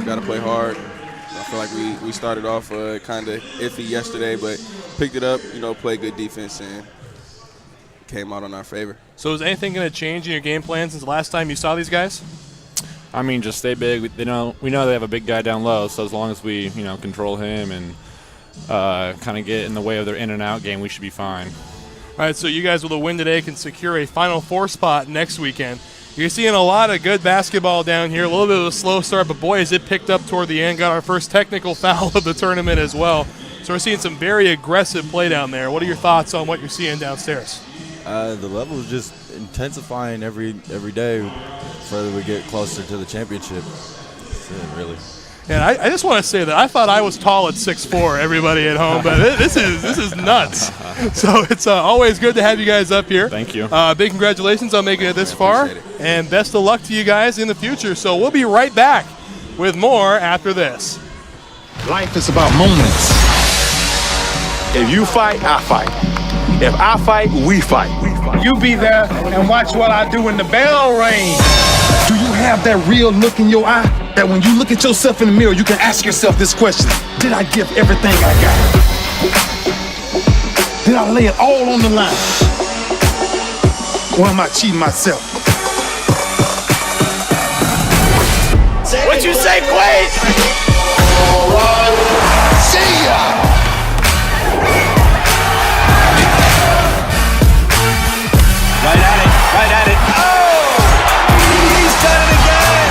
Got to play hard. I feel like we started off kind of iffy yesterday, but picked it up, played good defense, and came out on our favor.
So is anything going to change in your game plan since the last time you saw these guys?
I mean, just stay big. We know they have a big guy down low, so as long as we, control him and kind of get in the way of their in and out game, we should be fine.
All right, so you guys with a win today can secure a Final Four spot next weekend. You're seeing a lot of good basketball down here. A little bit of a slow start, but boy, has it picked up toward the end. Got our first technical foul of the tournament as well. So we're seeing some very aggressive play down there. What are your thoughts on what you're seeing downstairs?
The level is just intensifying every day further we get closer to the championship. That's it, really.
And I just want to say that I thought I was tall at 6'4", everybody at home, but this is nuts. So it's always good to have you guys up here.
Thank you.
Big congratulations on making it this far, and best of luck to you guys in the future. So we'll be right back with more after this.
Life is about moments. If you fight, I fight. If I fight, we fight. You be there and watch what I do when the bell rings. Do you have that real look in your eye? That when you look at yourself in the mirror, you can ask yourself this question: did I give everything I got? Did I lay it all on the line? Or am I cheating myself?
What you say, Quaid? See ya! Right at it. Oh! He's done it again!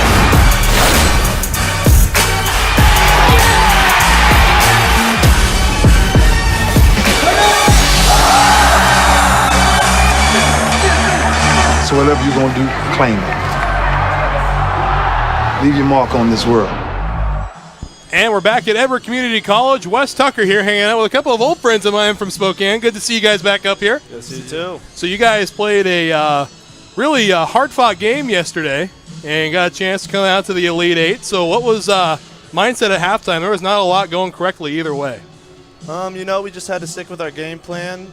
So whatever you're gonna do, claim it. Leave your mark on this world.
And we're back at Everett Community College. Wes Tucker here hanging out with a couple of old friends of mine from Spokane. Good to see you guys back up here.
Yes, you too.
So you guys played a really hard-fought game yesterday and got a chance to come out to the Elite Eight. So what was mindset at halftime? There was not a lot going correctly either way.
We just had to stick with our game plan,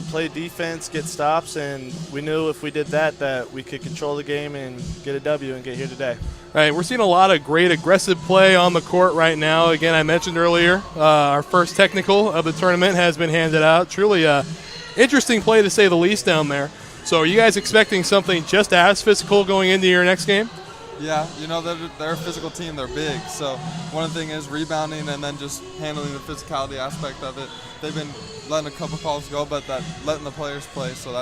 play defense, get stops, and we knew if we did that we could control the game and get a W and get here today.
All right, we're seeing a lot of great aggressive play on the court right now. Again, I mentioned earlier, our first technical of the tournament has been handed out. Truly interesting play to say the least down there. So are you guys expecting something just as physical going into your next game?
Yeah, they're a physical team. They're big. So one thing is rebounding and then just handling the physicality aspect of it. They've been letting a couple calls go, but letting the players play. So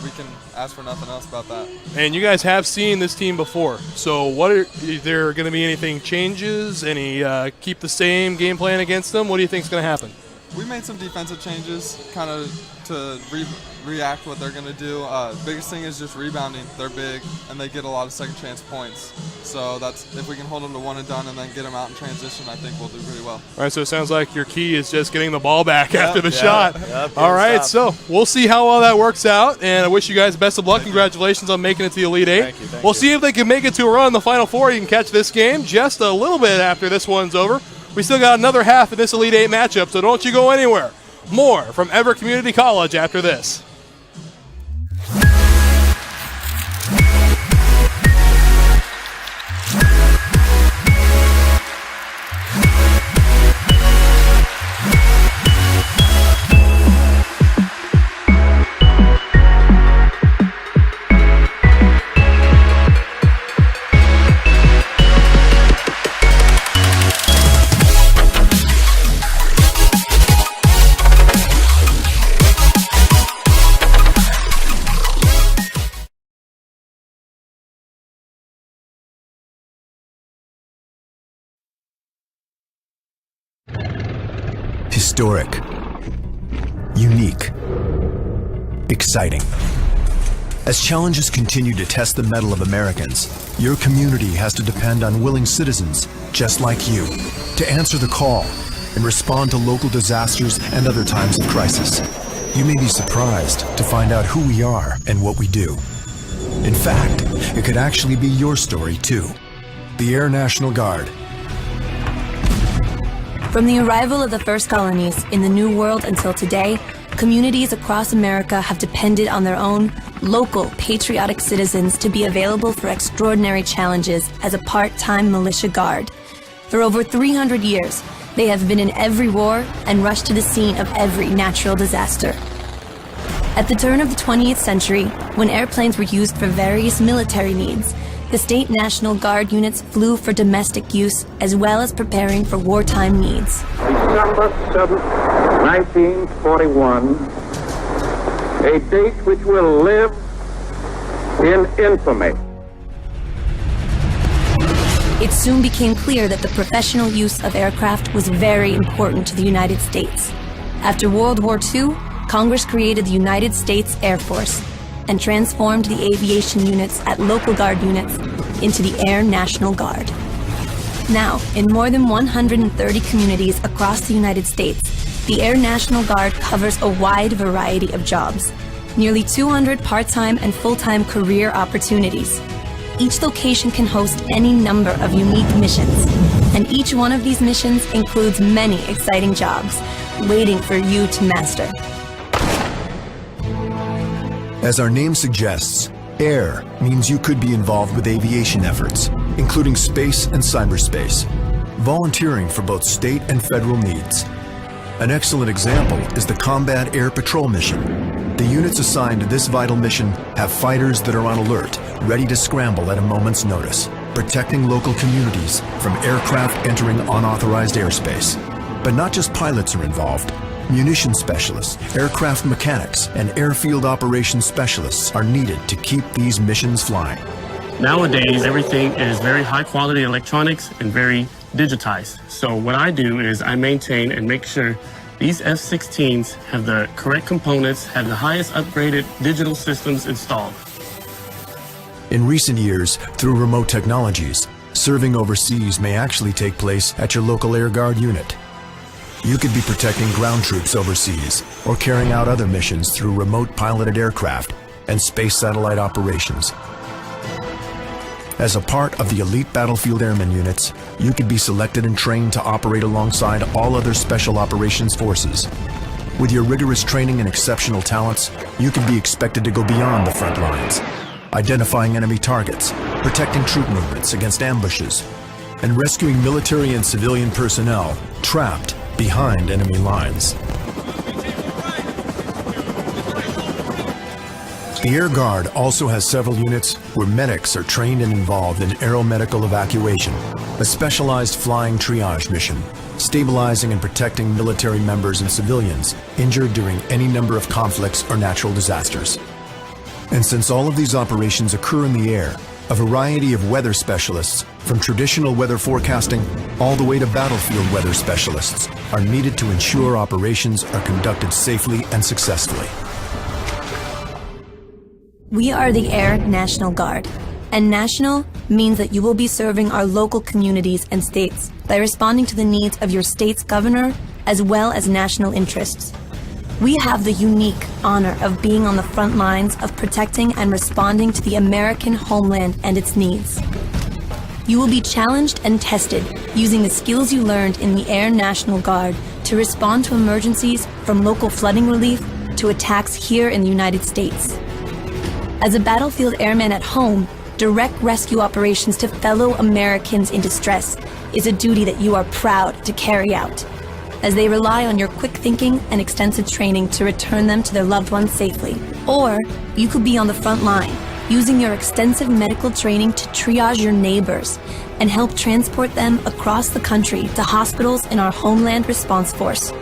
we can ask for nothing else about that.
And you guys have seen this team before. So is there going to be anything changes? Any keep the same game plan against them? What do you think is going to happen?
We made some defensive changes kind of to react what they're going to do. Biggest thing is just rebounding. They're big, and they get a lot of second chance points. So if we can hold them to one and done and then get them out in transition, I think we'll do really well.
All right, so it sounds like your key is just getting the ball back after the shot. All right, so we'll see how all that works out, and I wish you guys best of luck. Congratulations on making it to the Elite Eight. We'll see if they can make it to a run in the Final Four. You can catch this game just a little bit after this one's over. We still got another half of this Elite Eight matchup, so don't you go anywhere. More from Everett Community College after this.
Historic, unique, exciting. As challenges continue to test the mettle of Americans, your community has to depend on willing citizens just like you to answer the call and respond to local disasters and other times of crisis. You may be surprised to find out who we are and what we do. In fact, it could actually be your story too. The Air National Guard.
From the arrival of the first colonies in the New World until today, communities across America have depended on their own local patriotic citizens to be available for extraordinary challenges as a part-time militia guard. For over 300 years, they have been in every war and rushed to the scene of every natural disaster. At the turn of the 20th century, when airplanes were used for various military needs, the State National Guard units flew for domestic use as well as preparing for wartime needs.
December 7th, 1941, a date which will live in infamy.
It soon became clear that the professional use of aircraft was very important to the United States. After World War II, Congress created the United States Air Force and transformed the aviation units at local guard units into the Air National Guard. Now, in more than 130 communities across the United States, the Air National Guard covers a wide variety of jobs, nearly 200 part-time and full-time career opportunities. Each location can host any number of unique missions, and each one of these missions includes many exciting jobs waiting for you to master.
As our name suggests, air means you could be involved with aviation efforts, including space and cyberspace, volunteering for both state and federal needs. An excellent example is the Combat Air Patrol mission. The units assigned to this vital mission have fighters that are on alert, ready to scramble at a moment's notice, protecting local communities from aircraft entering unauthorized airspace. But not just pilots are involved. Munition specialists, aircraft mechanics, and airfield operations specialists are needed to keep these missions flying.
Nowadays, everything is very high quality electronics and very digitized. So what I do is I maintain and make sure these F-16s have the correct components, have the highest upgraded digital systems installed.
In recent years, through remote technologies, serving overseas may actually take place at your local Air Guard unit. You could be protecting ground troops overseas or carrying out other missions through remote piloted aircraft and space satellite operations. As a part of the elite battlefield airmen units, you could be selected and trained to operate alongside all other special operations forces. With your rigorous training and exceptional talents, you could be expected to go beyond the front lines, identifying enemy targets, protecting troop movements against ambushes, and rescuing military and civilian personnel trapped behind enemy lines. The Air Guard also has several units where medics are trained and involved in aeromedical evacuation, a specialized flying triage mission, stabilizing and protecting military members and civilians injured during any number of conflicts or natural disasters. And since all of these operations occur in the air, a variety of weather specialists, from traditional weather forecasting all the way to battlefield weather specialists, are needed to ensure operations are conducted safely and successfully.
We are the Air National Guard, and national means that you will be serving our local communities and states by responding to the needs of your state's governor as well as national interests. We have the unique honor of being on the front lines of protecting and responding to the American homeland and its needs. You will be challenged and tested using the skills you learned in the Air National Guard to respond to emergencies from local flooding relief to attacks here in the United States. As a battlefield airman at home, direct rescue operations to fellow Americans in distress is a duty that you are proud to carry out, as they rely on your quick thinking and extensive training to return them to their loved ones safely. Or you could be on the front line, using your extensive medical training to triage your neighbors and help transport them across the country to hospitals in our Homeland Response Force.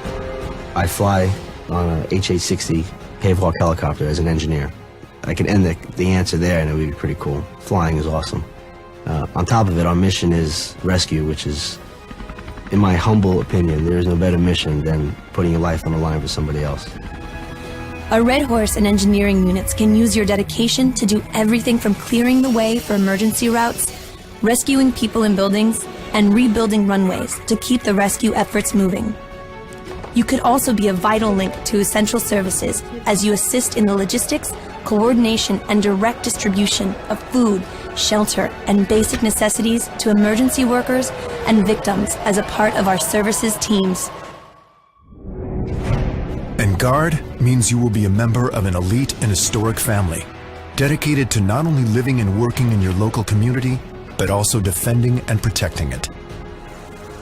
I fly on a HA-60 Cavehawk helicopter as an engineer. I could end the answer there and it would be pretty cool. Flying is awesome. On top of it, our mission is rescue, which is, in my humble opinion, there is no better mission than putting your life on the line for somebody else.
Our Red Horse and engineering units can use your dedication to do everything from clearing the way for emergency routes, rescuing people in buildings, and rebuilding runways to keep the rescue efforts moving. You could also be a vital link to essential services as you assist in the logistics, coordination, and direct distribution of food, shelter, and basic necessities to emergency workers and victims as a part of our services teams.
And Guard means you will be a member of an elite and historic family, dedicated to not only living and working in your local community, but also defending and protecting it.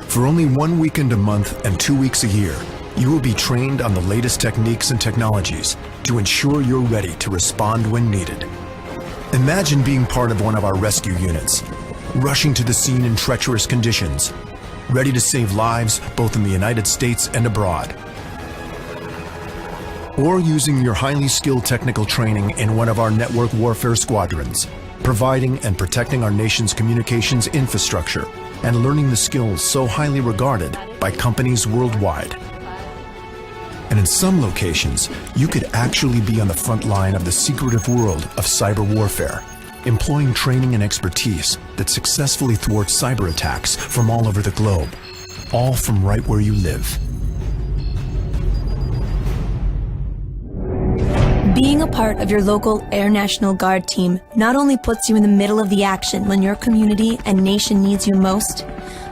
For only 1 weekend a month and 2 weeks a year, you will be trained on the latest techniques and technologies to ensure you're ready to respond when needed. Imagine being part of one of our rescue units, rushing to the scene in treacherous conditions, ready to save lives both in the United States and abroad. Or using your highly skilled technical training in one of our network warfare squadrons, providing and protecting our nation's communications infrastructure and learning the skills so highly regarded by companies worldwide. And in some locations, you could actually be on the front line of the secretive world of cyber warfare, employing training and expertise that successfully thwarts cyber attacks from all over the globe, all from right where you live.
Being a part of your local Air National Guard team not only puts you in the middle of the action when your community and nation needs you most,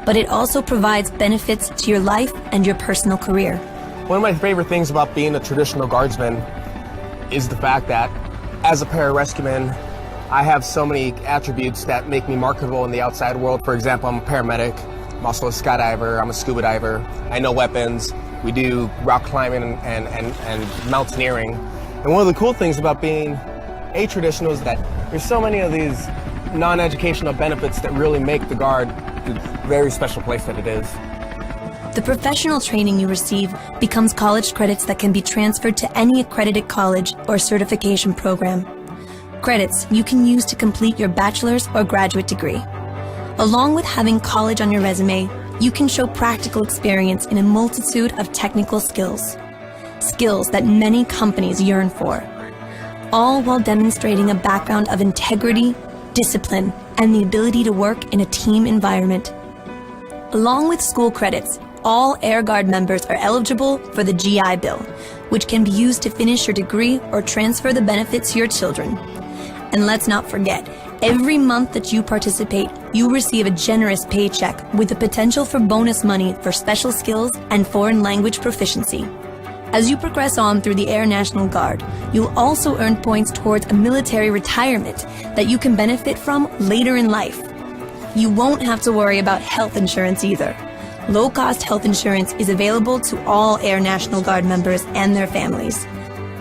but it also provides benefits to your life and your personal career.
One of my favorite things about being a traditional guardsman is the fact that as a pararescueman, I have so many attributes that make me marketable in the outside world. For example, I'm a paramedic, I'm also a skydiver, I'm a scuba diver, I know weapons, we do rock climbing and mountaineering. And one of the cool things about being a traditional is that there's so many of these non-educational benefits that really make the Guard the very special place that it is.
The professional training you receive becomes college credits that can be transferred to any accredited college or certification program. Credits you can use to complete your bachelor's or graduate degree. Along with having college on your resume, you can show practical experience in a multitude of technical skills. Skills that many companies yearn for, all while demonstrating a background of integrity, discipline, and the ability to work in a team environment. Along with school credits, all Air Guard members are eligible for the GI Bill, which can be used to finish your degree or transfer the benefits to your children. And let's not forget, every month that you participate, you receive a generous paycheck with the potential for bonus money for special skills and foreign language proficiency. As you progress on through the Air National Guard, you'll also earn points towards a military retirement that you can benefit from later in life. You won't have to worry about health insurance either. Low-cost health insurance is available to all Air National Guard members and their families.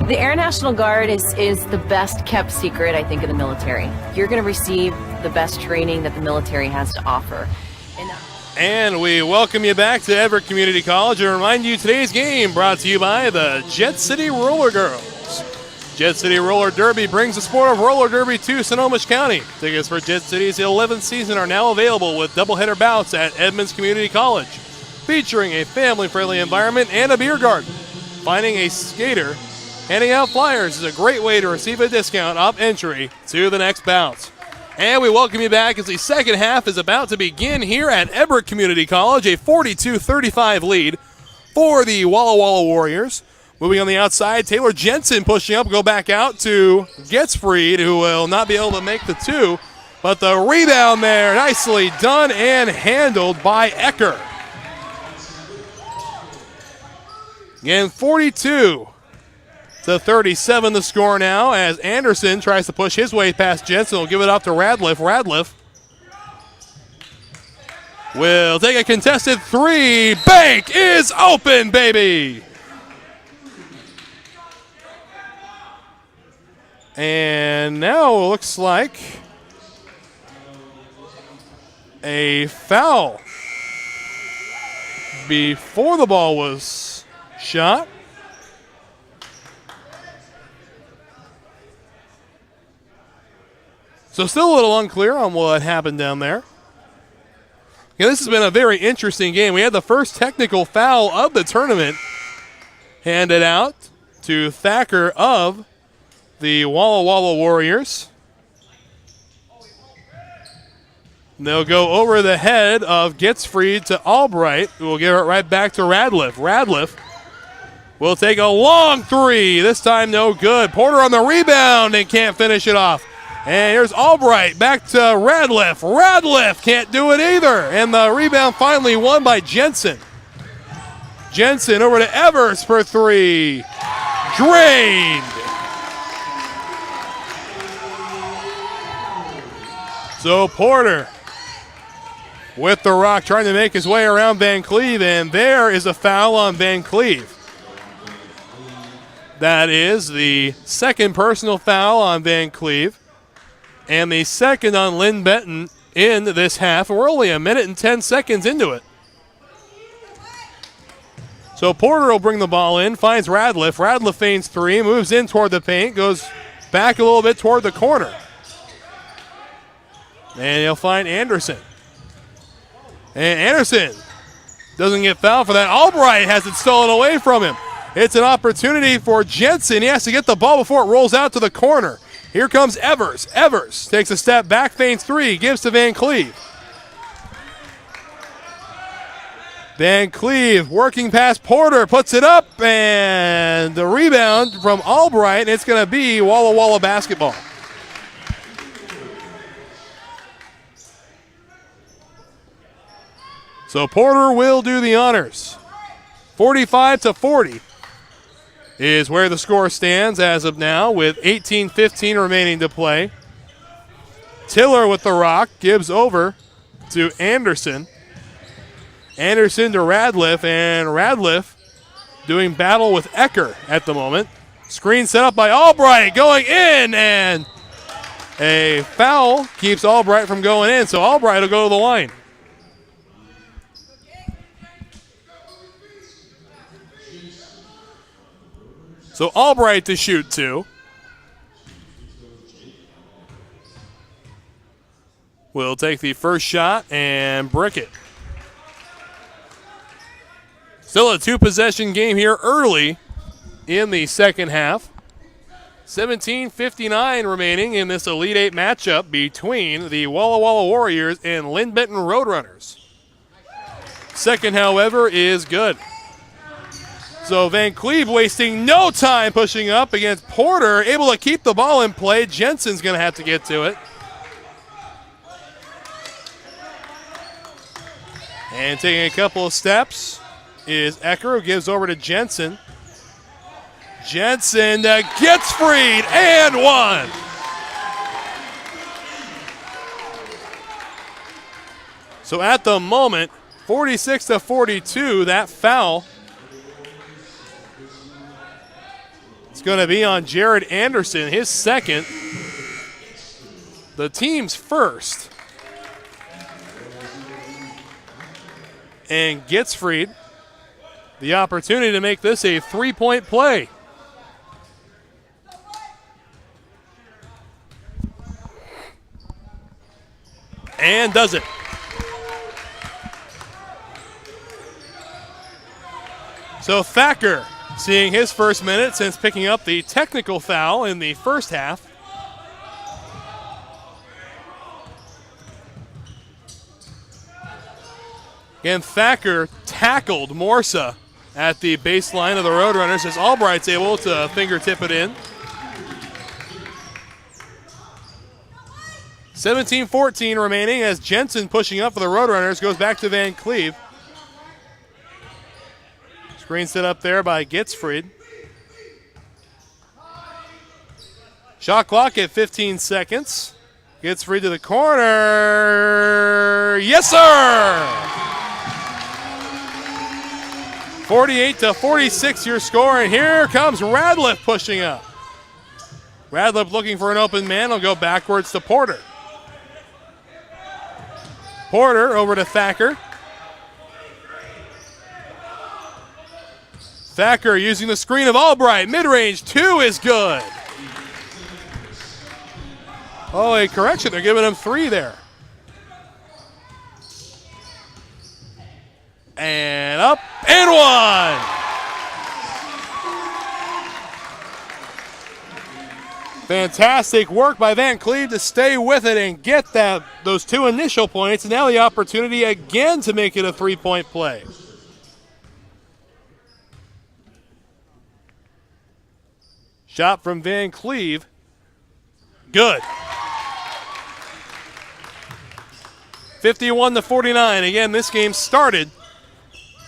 The Air National Guard is the best kept secret, I think, in the military. You're going to receive the best training that the military has to offer.
And we welcome you back to Everett Community College and remind you today's game brought to you by the Jet City Roller Girls. Jet City Roller Derby brings the sport of roller derby to Snohomish County. Tickets for Jet City's 11th season are now available with doubleheader bouts at Edmonds Community College, featuring a family-friendly environment and a beer garden. Finding a skater handing out flyers is a great way to receive a discount off entry to the next bout. And we welcome you back as the second half is about to begin here at Everett Community College, a 42-35 lead for the Walla Walla Warriors. Moving on the outside, Taylor Jensen pushing up, go back out to Getzfried, who will not be able to make the two. But the rebound there, nicely done and handled by Ecker. Again, 42-37 the score now as Anderson tries to push his way past Jensen. Will give it off to Radliff. Radliff will take a contested three. Bank is open, baby. And now it looks like a foul before the ball was shot. So still a little unclear on what happened down there. Yeah, this has been a very interesting game. We had the first technical foul of the tournament handed out to Thacker of the Walla Walla Warriors. They'll go over the head of Getzfried to Albright, who will give it right back to Radliff. Radliff will take a long three. This time no good. Porter on the rebound and can't finish it off. And here's Albright back to Radliff. Radliff can't do it either. And the rebound finally won by Jensen. Jensen over to Evers for three. Drained. So Porter with the rock trying to make his way around Van Cleve. And there is a foul on Van Cleve. That is the second personal foul on Van Cleve. And the second on Linn-Benton in this half. We're only a minute and 10 seconds into it. So Porter will bring the ball in, finds Radliff. Radliff feigns three, moves in toward the paint, goes back a little bit toward the corner. And he'll find Anderson. And Anderson doesn't get fouled for that. Albright has it stolen away from him. It's an opportunity for Jensen. He has to get the ball before it rolls out to the corner. Here comes Evers. Evers takes a step back, feigns three, gives to Van Cleve. Van Cleve working past Porter, puts it up, and the rebound from Albright, and it's going to be Walla Walla basketball. So Porter will do the honors. 45-40 is where the score stands as of now with 18:15 remaining to play. Tiller with the rock, gives over to Anderson. Anderson to Radliff, and Radliff doing battle with Ecker at the moment. Screen set up by Albright, going in, and a foul keeps Albright from going in, so Albright will go to the line. So Albright to shoot two. Will take the first shot and brick it. Still a two-possession game here early in the second half. 17:59 remaining in this Elite Eight matchup between the Walla Walla Warriors and Linn-Benton Roadrunners. Second, however, is good. So Van Cleve wasting no time pushing up against Porter, able to keep the ball in play. Jensen's going to have to get to it. And taking a couple of steps is Ecker, who gives over to Jensen. Jensen gets freed and one. So at the moment, 46-42, that foul. It's going to be on Jared Anderson, his second. The team's first. And gets freed. The opportunity to make this a three-point play. And does it. So Thacker seeing his first minute since picking up the technical foul in the first half. Again, Thacker tackled Morsa at the baseline of the Roadrunners as Albright's able to fingertip it in. 17-14 remaining as Jensen pushing up for the Roadrunners goes back to Van Cleve. Screen set up there by Gitzfried. Shot clock at 15 seconds. Gitzfried to the corner. Yes, sir! 48-46 your score, and here comes Radliff pushing up. Radliff looking for an open man. He'll go backwards to Porter. Porter over to Thacker. Thacker using the screen of Albright. Mid-range, two is good. Oh, a correction. They're giving him three there. And up and one. Fantastic work by Van Cleve to stay with it and get those two initial points. And now the opportunity again to make it a three-point play. Shot from Van Cleve. Good. 51-49. Again, this game started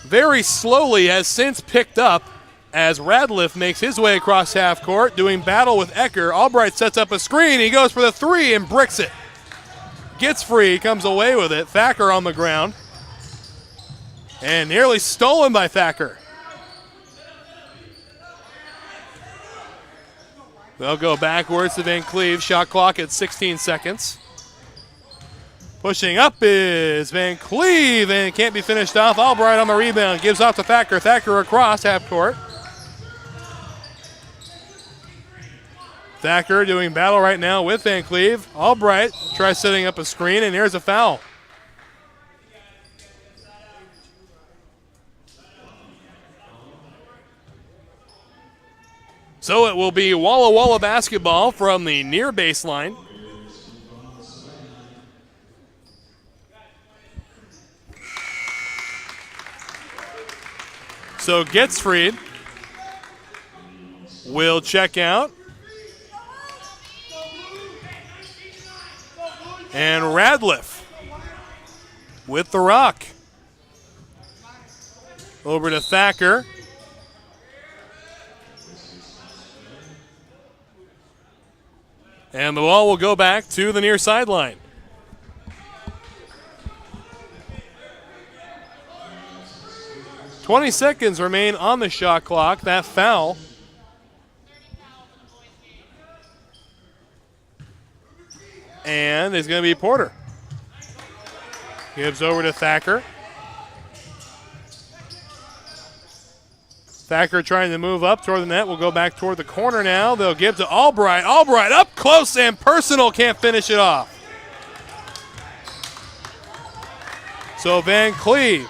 very slowly, has since picked up as Radliff makes his way across half court, doing battle with Ecker. Albright sets up a screen. He goes for the three and bricks it. Gets free, comes away with it. Thacker on the ground. And nearly stolen by Thacker. They'll go backwards to Van Cleve. Shot clock at 16 seconds. Pushing up is Van Cleve, and can't be finished off. Albright on the rebound, gives off to Thacker. Thacker across half court. Thacker doing battle right now with Van Cleve. Albright tries setting up a screen, and here's a foul. So it will be Walla Walla basketball from the near baseline. So Getsfried will check out. And Radliff with the rock. Over to Thacker. And the ball will go back to the near sideline. "20 seconds remain on the shot clock. That foul and it's going to be Porter. Gives over to Thacker. Thacker trying to move up toward the net. Will go back toward the corner now. They'll give to Albright. Albright up close and personal. Can't finish it off. So Van Cleve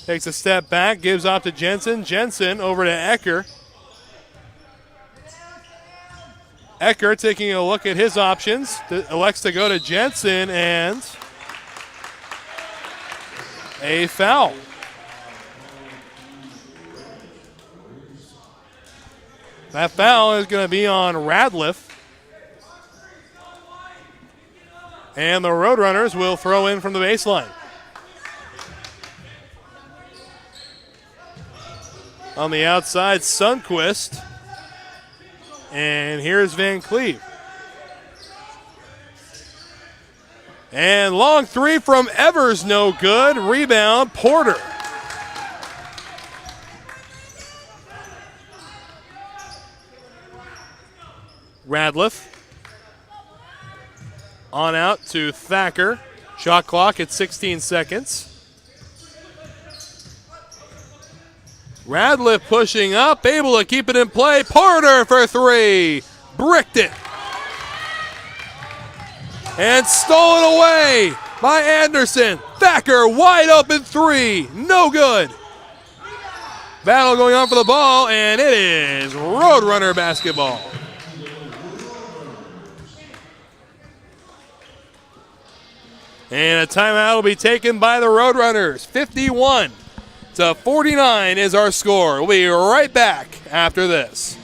takes a step back. Gives off to Jensen. Jensen over to Ecker. Ecker taking a look at his options. Elects to go to Jensen, and a foul. That foul is going to be on Radliff. And the Roadrunners will throw in from the baseline. On the outside, Sundquist. And here's Van Cleve. And long three from Evers, no good. Rebound, Porter. Radliff. On out to Thacker. Shot clock at 16 seconds. Radliff pushing up, able to keep it in play. Porter for three. Bricked it. And stolen away by Anderson. Thacker wide open three. No good. Battle going on for the ball, and it is Roadrunner basketball. And a timeout will be taken by the Roadrunners. 51-49 is our score. We'll be right back after this.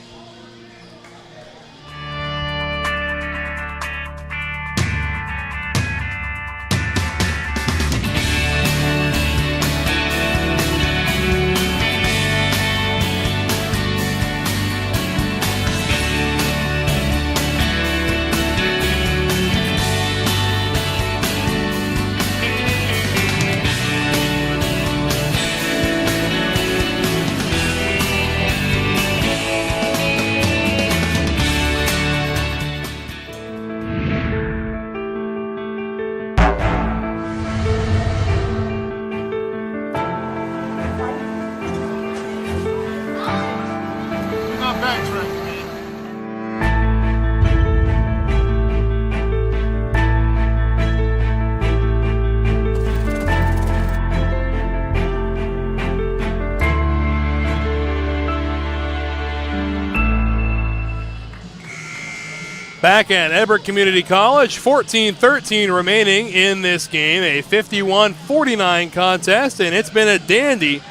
Back at Everett Community College, 14-13 remaining in this game, a 51-49 contest, and it's been a dandy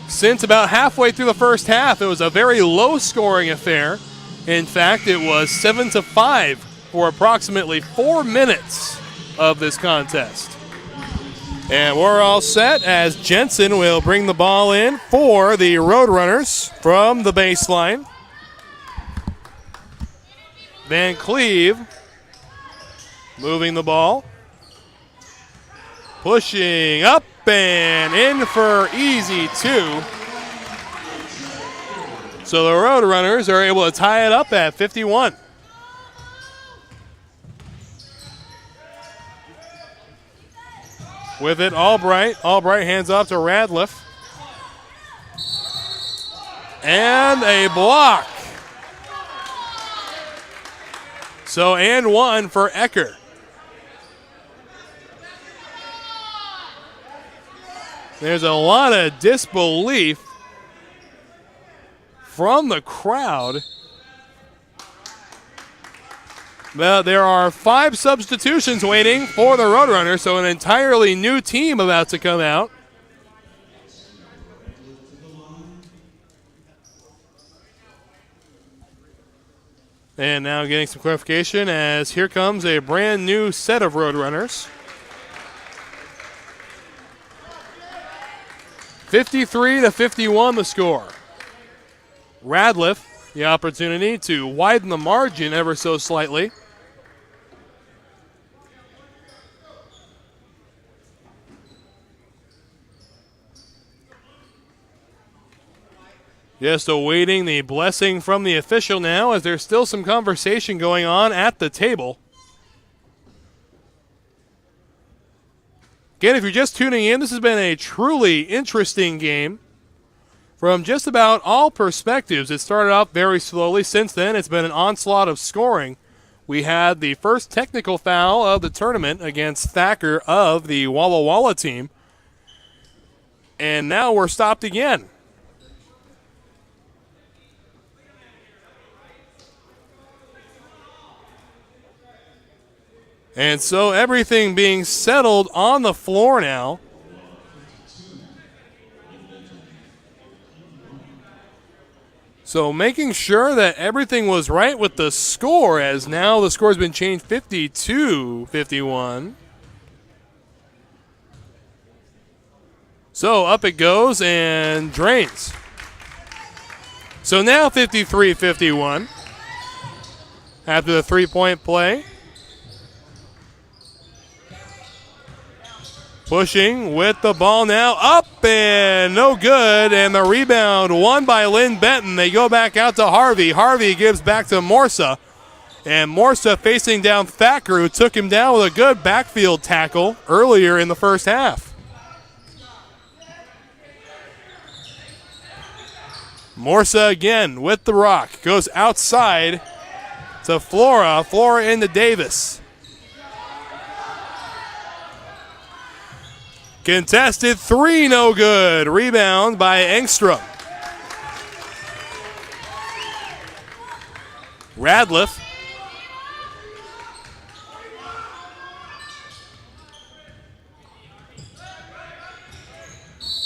since about halfway through the first half. It was a very low-scoring affair. In fact, it was 7-5 for approximately 4 minutes of this contest. And we're all set as Jensen will bring the ball in for the Roadrunners from the baseline. Van Cleve moving the ball. Pushing up and in for easy two. So the Roadrunners are able to tie it up at 51. With it, Albright. Albright hands off to Radliff. And a block. So, and one for Ecker. There's a lot of disbelief from the crowd. Well, there are 5 substitutions waiting for the Roadrunners, so an entirely new team about to come out. And now getting some clarification as here comes a brand new set of Roadrunners. 53-51 the score. Radliff, the opportunity to widen the margin ever so slightly. Just awaiting the blessing from the official now as there's still some conversation going on at the table. Again, if you're just tuning in, this has been a truly interesting game from just about all perspectives. It started off very slowly. Since then, it's been an onslaught of scoring. We had the first technical foul of the tournament against Thacker of the Walla Walla team. And now we're stopped again. And so everything being settled on the floor now. So making sure that everything was right with the score, as now the score has been changed 52-51. So up it goes and drains. So now 53-51 after the three-point play. Pushing with the ball now, up and no good, and the rebound won by Linn-Benton. They go back out to Harvey. Harvey gives back to Morsa, and Morsa facing down Thacker, who took him down with a good backfield tackle earlier in the first half. Morsa again with the rock, goes outside to Flora. Flora into Davis. Contested three, no good. Rebound by Engstrom. Radliff.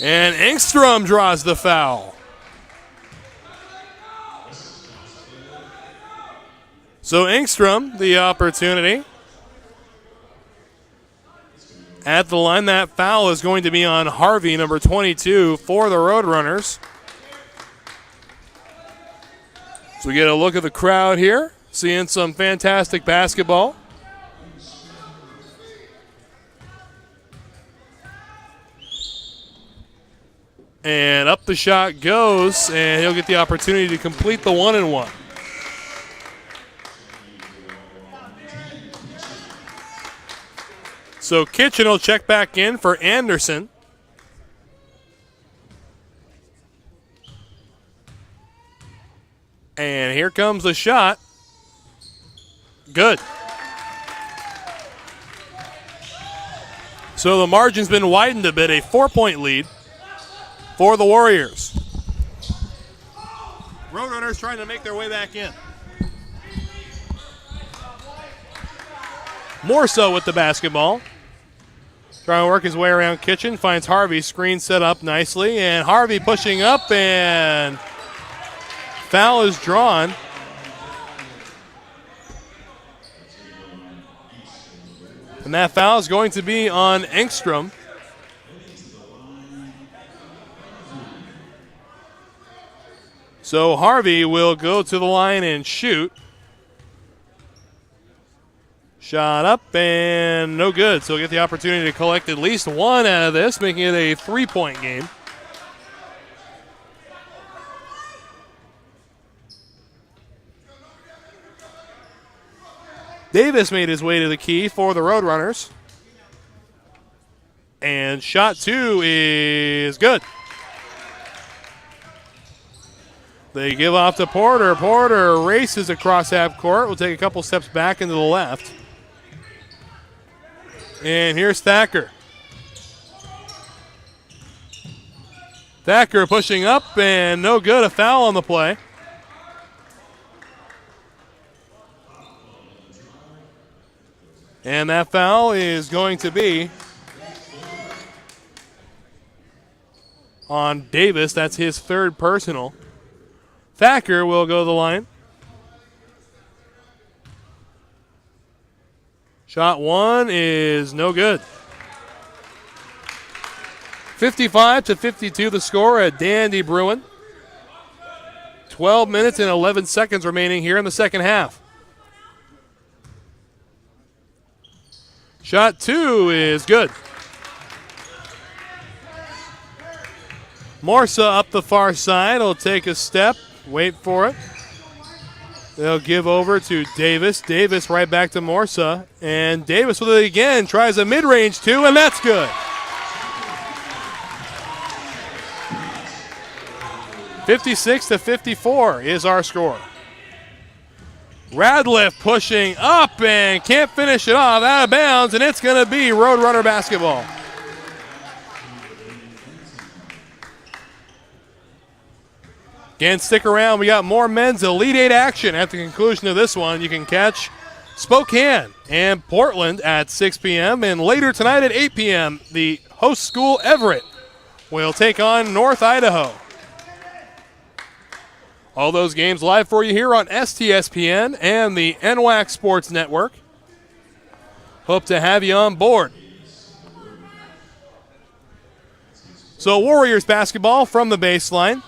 And Engstrom draws the foul. So Engstrom, the opportunity. At the line, that foul is going to be on Harvey, number 22, for the Roadrunners. So we get a look at the crowd here, seeing some fantastic basketball. And up the shot goes, and he'll get the opportunity to complete the 1-and-1. So Kitchen will check back in for Anderson. And here comes the shot. Good. So the margin's been widened a bit, a 4-point lead for the Warriors. Roadrunners trying to make their way back in. More so with the basketball. Trying to work his way around Kitchen. Finds Harvey. Screen set up nicely. And Harvey pushing up, and foul is drawn. And that foul is going to be on Engstrom. So Harvey will go to the line and shoot. Shot up and no good. So he'll get the opportunity to collect at least one out of this, making it a 3-point game. Davis made his way to the key for the Roadrunners. and shot 2 is good. They give off to Porter. Porter races across half court. Will take a couple steps back into the left. And here's Thacker. Thacker pushing up and no good. A foul on the play. And that foul is going to be on Davis. That's his third personal. Thacker will go to the line. Shot 1 is no good. 55-52 the score at Dandy Bruin. 12 minutes and 11 seconds remaining here in the second half. Shot 2 is good. Morsa up the far side. He'll take a step. Wait for it. They'll give over to Davis. Davis right back to Morsa. And Davis with it again. Tries a mid-range 2, and that's good. 56-54 is our score. Radliff pushing up and can't finish it off, out of bounds, and it's going to be Roadrunner basketball. Again, stick around. We got more men's Elite 8 action at the conclusion of this one. You can catch Spokane and Portland at 6 p.m. And later tonight at 8 p.m., the host school Everett will take on North Idaho. All those games live for you here on STSPN and the NWAC Sports Network. Hope to have you on board. So Warriors basketball from the baseline.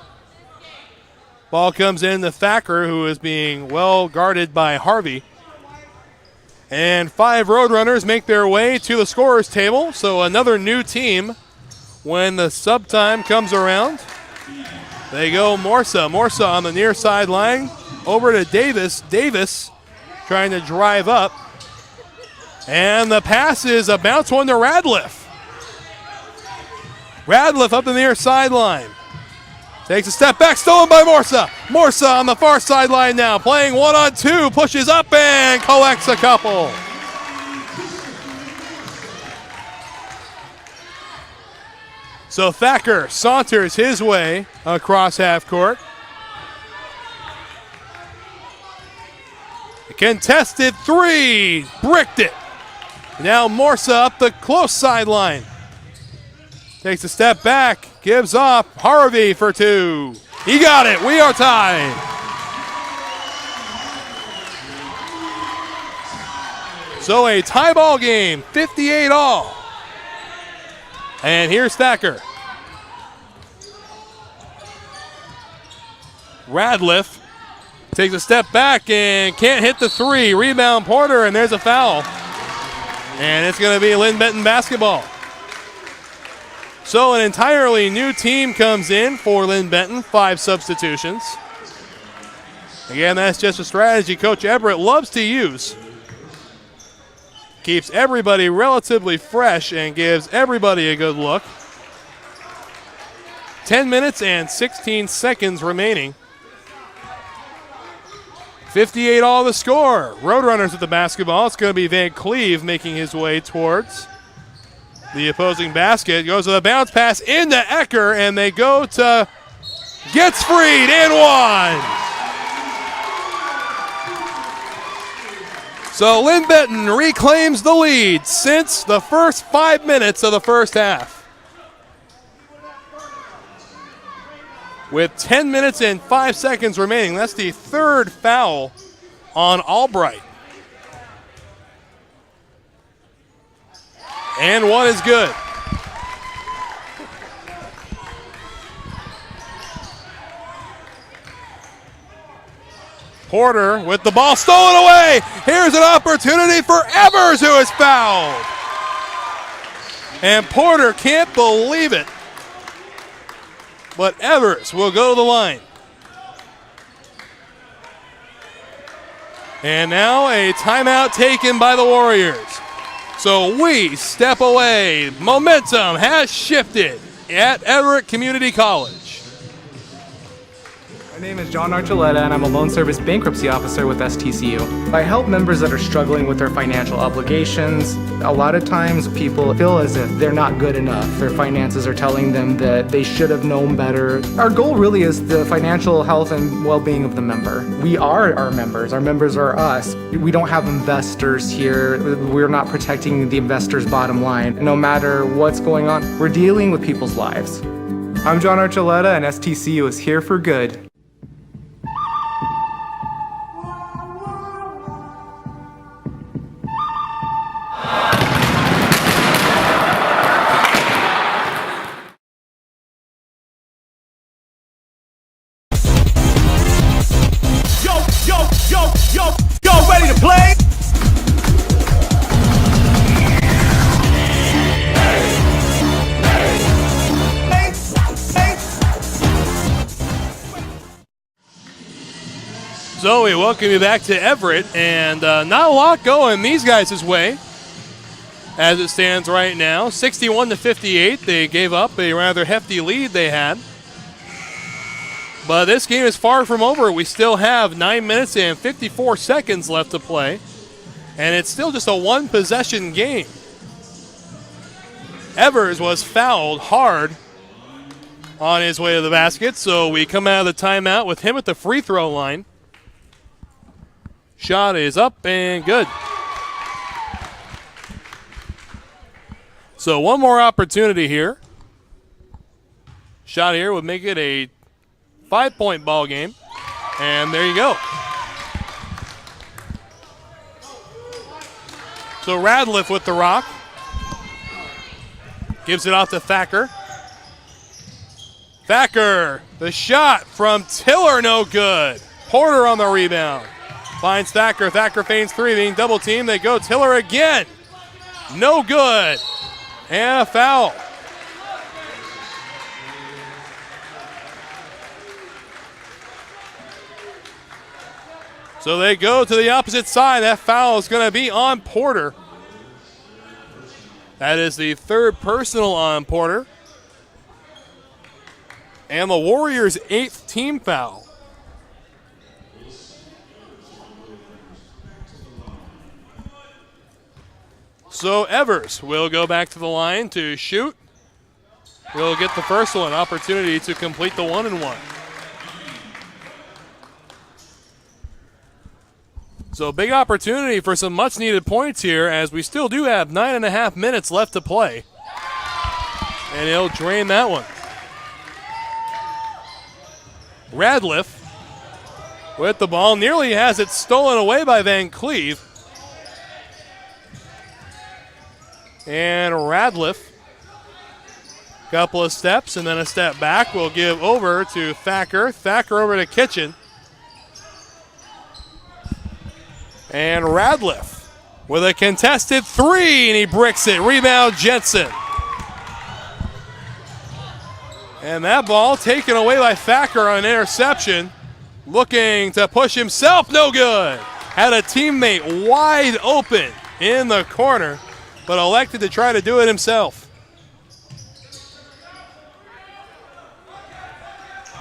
Ball comes in to Thacker, who is being well guarded by Harvey. And 5 Roadrunners make their way to the scorer's table. So another new team when the sub time comes around. They go Morsa. Morsa on the near sideline. Over to Davis. Davis trying to drive up. And the pass is a bounce one to Radliff. Radliff up the near sideline. Takes a step back, stolen by Morsa. Morsa on the far sideline now, playing 1-on-2, pushes up and collects a couple. So Thacker saunters his way across half court. A contested 3, bricked it. Now Morsa up the close sideline. Takes a step back, gives off Harvey for 2. He got it. We are tied. So a tie ball game, 58 all. And here's Thacker. Radliff takes a step back and can't hit the 3. Rebound Porter, and there's a foul. And it's going to be Linn-Benton basketball. So an entirely new team comes in for Linn-Benton, 5 substitutions. Again, that's just a strategy Coach Everett loves to use. Keeps everybody relatively fresh and gives everybody a good look. 10 minutes and 16 seconds remaining. 58 all the score. Roadrunners with the basketball. It's going to be Van Cleve making his way towards the opposing basket. Goes with a bounce pass into Ecker, and they go to Gets Freed and 1. So Linn-Benton reclaims the lead since the first 5 minutes of the first half. With 10 minutes and 5 seconds remaining, that's the 3rd foul on Albright. And 1 is good. Porter with the ball stolen away. Here's an opportunity for Evers, who is fouled. And Porter can't believe it. But Evers will go to the line. And now a timeout taken by the Warriors. So we step away. Momentum has shifted at Everett Community College.
My name is John Archuleta, and I'm a loan service bankruptcy officer with STCU. I help members that are struggling with their financial obligations. A lot of times people feel as if they're not good enough. Their finances are telling them that they should have known better. Our goal really is the financial health and well-being of the member. We are our members. Our members are us. We don't have investors here. We're not protecting the investor's bottom line. No matter what's going on, we're dealing with people's lives. I'm John Archuleta, and STCU is here for good.
Y'all ready to play?
So we welcome you back to Everett, and not a lot going these guys' way as it stands right now. 61-58, they gave up a rather hefty lead they had. But this game is far from over. We still have 9 minutes and 54 seconds left to play, and it's still just a one-possession game. Evers was fouled hard on his way to the basket, so we come out of the timeout with him at the free throw line. Shot is up and good. So one more opportunity here. Shot here would make it a 5-point ball game. And there you go. So Radliff with the rock. Gives it off to Thacker. Thacker, the shot from Tiller, no good. Porter on the rebound. Finds Thacker. Thacker feigns three, being double teamed. They go Tiller again. No good. And a foul. So they go to the opposite side. That foul is going to be on Porter. That is the third personal on Porter. And the Warriors' 8th team foul. So Evers will go back to the line to shoot. He'll get the first one, opportunity to complete the 1-and-1. So big opportunity for some much needed points here, as we still do have 9.5 minutes left to play. And he'll drain that one. Radliff with the ball, nearly has it stolen away by Van Cleve. And Radliff, couple of steps and then a step back, will give over to Thacker. Thacker over to Kitchen. And Radliff with a contested three, and he bricks it. Rebound Jensen. And that ball taken away by Thacker on an interception. Looking to push himself, no good. Had a teammate wide open in the corner, but elected to try to do it himself.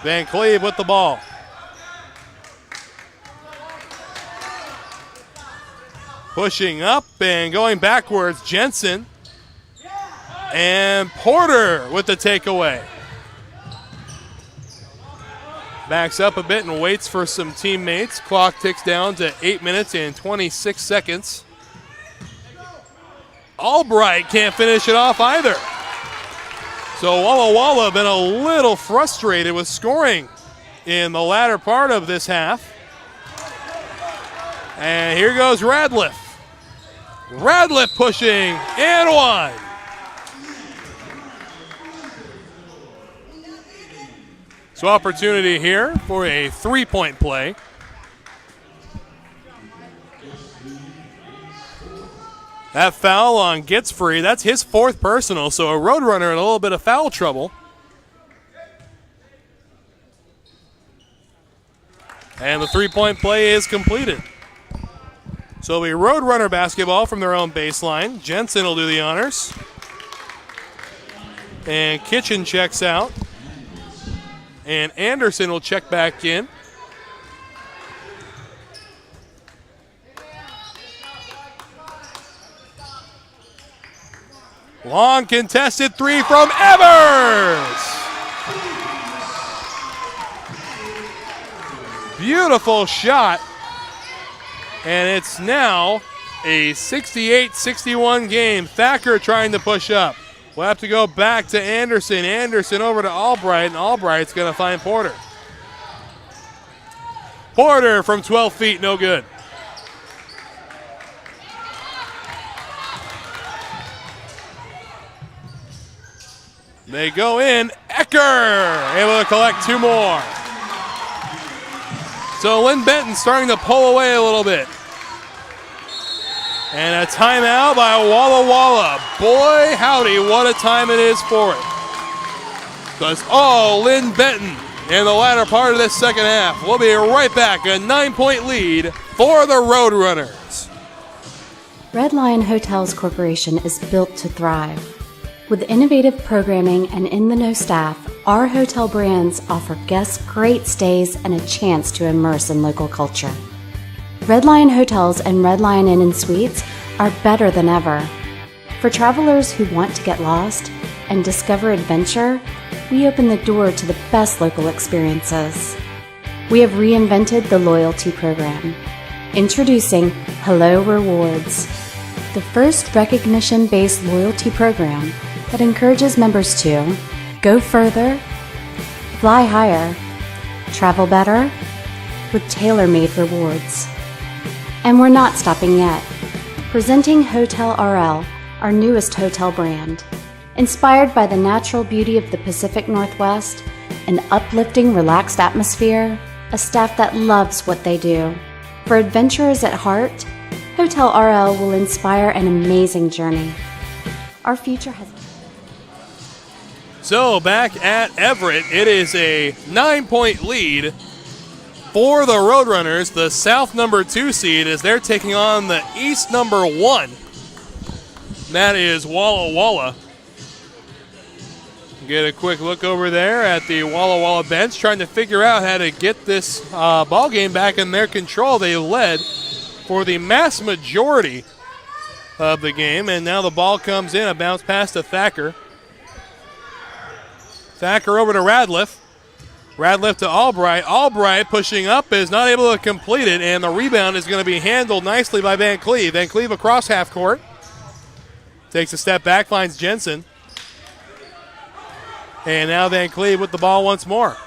Van Cleve with the ball. Pushing up and going backwards, Jensen. And Porter with the takeaway. Backs up a bit and waits for some teammates. Clock ticks down to 8 minutes and 26 seconds. Albright can't finish it off either. So Walla Walla been a little frustrated with scoring in the latter part of this half. And here goes Radliff. Radliff pushing and one. So opportunity here for a three-point play. That foul on Gets Free, that's his fourth personal, so a Roadrunner in a little bit of foul trouble. And the three-point play is completed. So it'll be Roadrunner basketball from their own baseline. Jensen will do the honors. And Kitchen checks out. And Anderson will check back in. Long contested three from Evers. Beautiful shot. And it's now a 68-61 game. Thacker trying to push up. We'll have to go back to Anderson. Anderson over to Albright, and Albright's going to find Porter. Porter from 12 feet, no good. They go in. Ecker able to collect two more. So Linn-Benton starting to pull away a little bit. And a timeout by Walla Walla. Boy, howdy, what a time it is for it. Because Linn-Benton in the latter part of this second half. We'll be right back. A 9-point lead for the Roadrunners.
Red Lion Hotels Corporation is built to thrive. With innovative programming and in-the-know staff, our hotel brands offer guests great stays and a chance to immerse in local culture. Red Lion Hotels and Red Lion Inn and Suites are better than ever. For travelers who want to get lost and discover adventure, we open the door to the best local experiences. We have reinvented the loyalty program. Introducing Hello Rewards, the first recognition-based loyalty program that encourages members to go further, fly higher, travel better, with tailor-made rewards. And we're not stopping yet. Presenting Hotel RL, our newest hotel brand. Inspired by the natural beauty of the Pacific Northwest, an uplifting, relaxed atmosphere, a staff that loves what they do. For adventurers at heart, Hotel RL will inspire an amazing journey. Our future has...
So back at Everett, it is a 9-point lead for the Roadrunners, the South number 2 seed, as they're taking on the East number 1. That is Walla Walla. Get a quick look over there at the Walla Walla bench, trying to figure out how to get this ball game back in their control. They led for the mass majority of the game, and now the ball comes in, a bounce pass to Thacker. Thacker over to Radliff. Radliff to Albright. Albright pushing up is not able to complete it, and the rebound is going to be handled nicely by Van Cleve. Van Cleve across half court. Takes a step back, finds Jensen. And now Van Cleve with the ball once more.